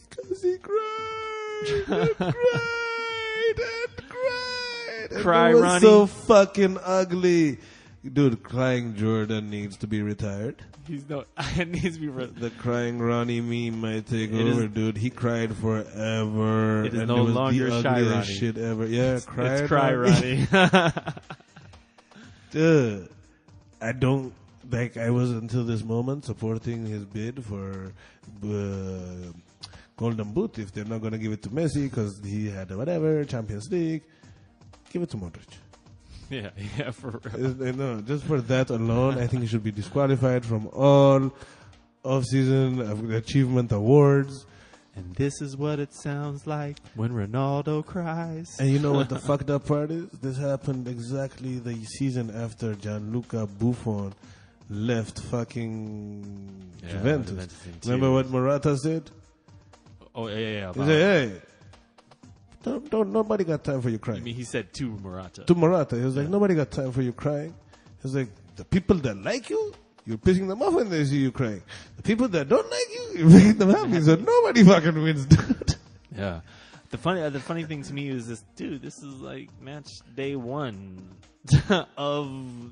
Because he cried and cried and cried. Cry, it was Ronnie. so fucking ugly. Dude, crying Jordan needs to be retired. It needs to be The crying Ronnie meme might take It over, is- dude. He cried forever. It is and no it was longer the Shy ugliest Ronnie. shit ever. Yeah, It's Cry Ronnie. Dude, I don't like. I was until this moment supporting his bid for Golden Boot. If they're not going to give it to Messi because he had whatever Champions League, give it to Modric. yeah, for real. No, just for that alone, I think he should be disqualified from all off-season achievement awards. And this is what it sounds like when Ronaldo cries. And you know what the fucked up part is? This happened exactly the season after Gianluca Buffon left fucking Yeah, Juventus. Juventus in Remember tears. what Morata said? Oh, yeah. He said, "Hey, don't nobody got time for you I crying." mean, he said to Morata. To Morata, he was like, "Nobody got time for you crying." He was like, "The people that like you, you're pissing them off when they see you crying. The people that don't like you, you're making them happy. So nobody fucking wins, dude." Yeah. The funny thing to me is this, dude. This is like match day 1 of,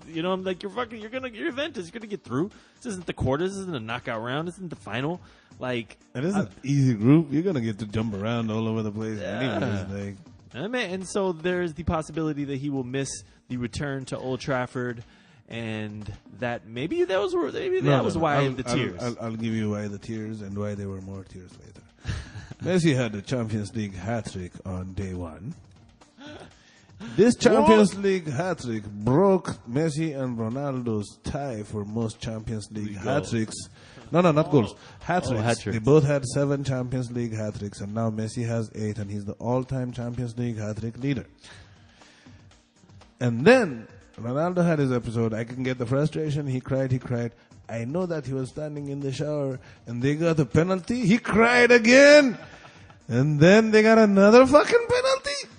you know, I'm like, your Juventus, you're gonna get through. This isn't the quarters. This isn't a knockout round. This isn't the final. Like, And it's an easy group. You're gonna get to jump around all over the place, anyways. Like, and so there's the possibility that he will miss the return to Old Trafford, and that maybe that was why the tears. I'll give you why the tears and why there were more tears later. Messi had the Champions League hat trick on day 1, This Champions League hat-trick broke Messi and Ronaldo's tie for most Champions League hat-tricks. No, not goals. Hat-tricks. Hat-tricks. They both had 7 Champions League hat-tricks, and now Messi has 8, and he's the all-time Champions League hat-trick leader. And then Ronaldo had his episode. I can get the frustration. He cried. I know that he was standing in the shower, and they got a penalty. He cried again. And then they got another fucking penalty.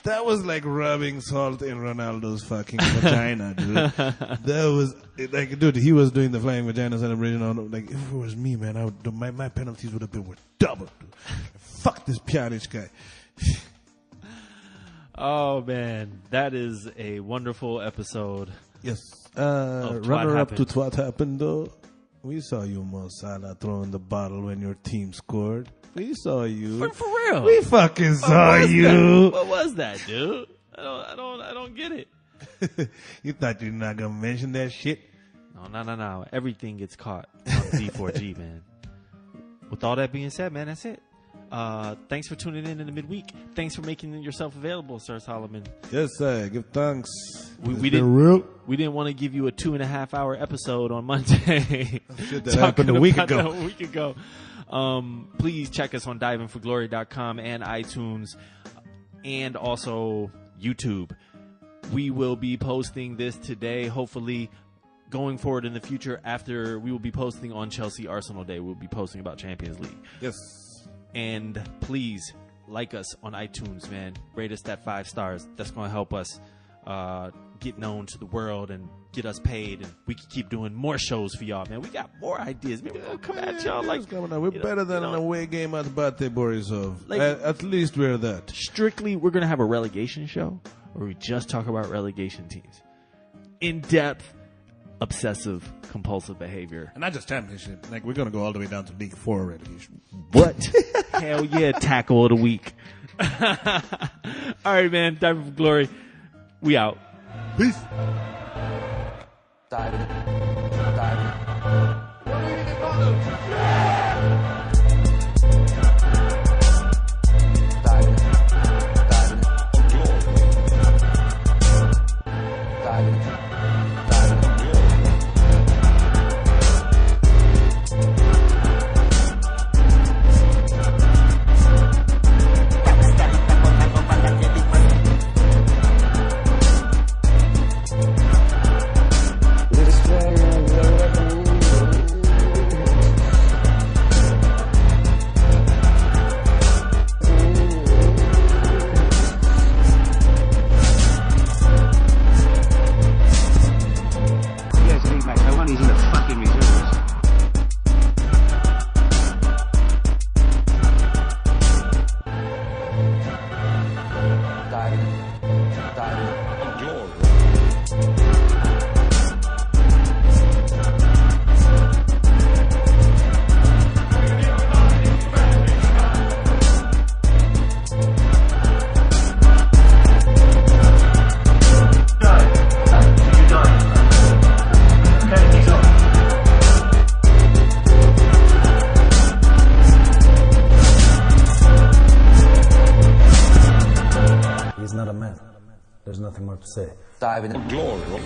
That was like rubbing salt in Ronaldo's fucking vagina, dude. That was like, dude, he was doing the flying vagina celebration on. Like, if it was me, man, I would. My penalties would have been worth double. Dude. Fuck this Pjanic guy. Oh man, that is a wonderful episode. Yes. Twat Runner up to Happened. Twat Happened, though. We saw you, Mo Salah, throwing the bottle when your team scored. We saw you. For real. We fucking saw you. What was that, dude? I don't get it. You thought you're not gonna mention that shit? No. Everything gets caught on D4G, man. With all that being said, man, that's it. Thanks for tuning in the midweek. Thanks for making yourself available, Sir Solomon. Yes, sir. Give thanks. We didn't didn't want to give you a 2.5-hour episode on Monday. Shit that happened a week ago. Please check us on divingforglory.com and iTunes and also YouTube. We will be posting this today, hopefully going forward in the future. After we will be posting on Chelsea Arsenal Day, we'll be posting about Champions League. Yes. And please like us on iTunes, man. Rate us that 5 stars. That's going to help us get known to the world and get us paid, and we can keep doing more shows for y'all, man. We got more ideas. Maybe we'll come at y'all like we're better than an away game at Bate Borisov. Like- At least we're that. strictly. We're gonna have a relegation show where we just talk about relegation teams, in depth, obsessive, compulsive behavior. And not just championship. Like, we're gonna go all the way down to League 4 relegation. What? Hell yeah! Tackle of the week. All right, man. Diving for Glory. We out. Peace. Diving. What do you think of condoms? He's not a man. There's nothing more to say. Diving. Glory.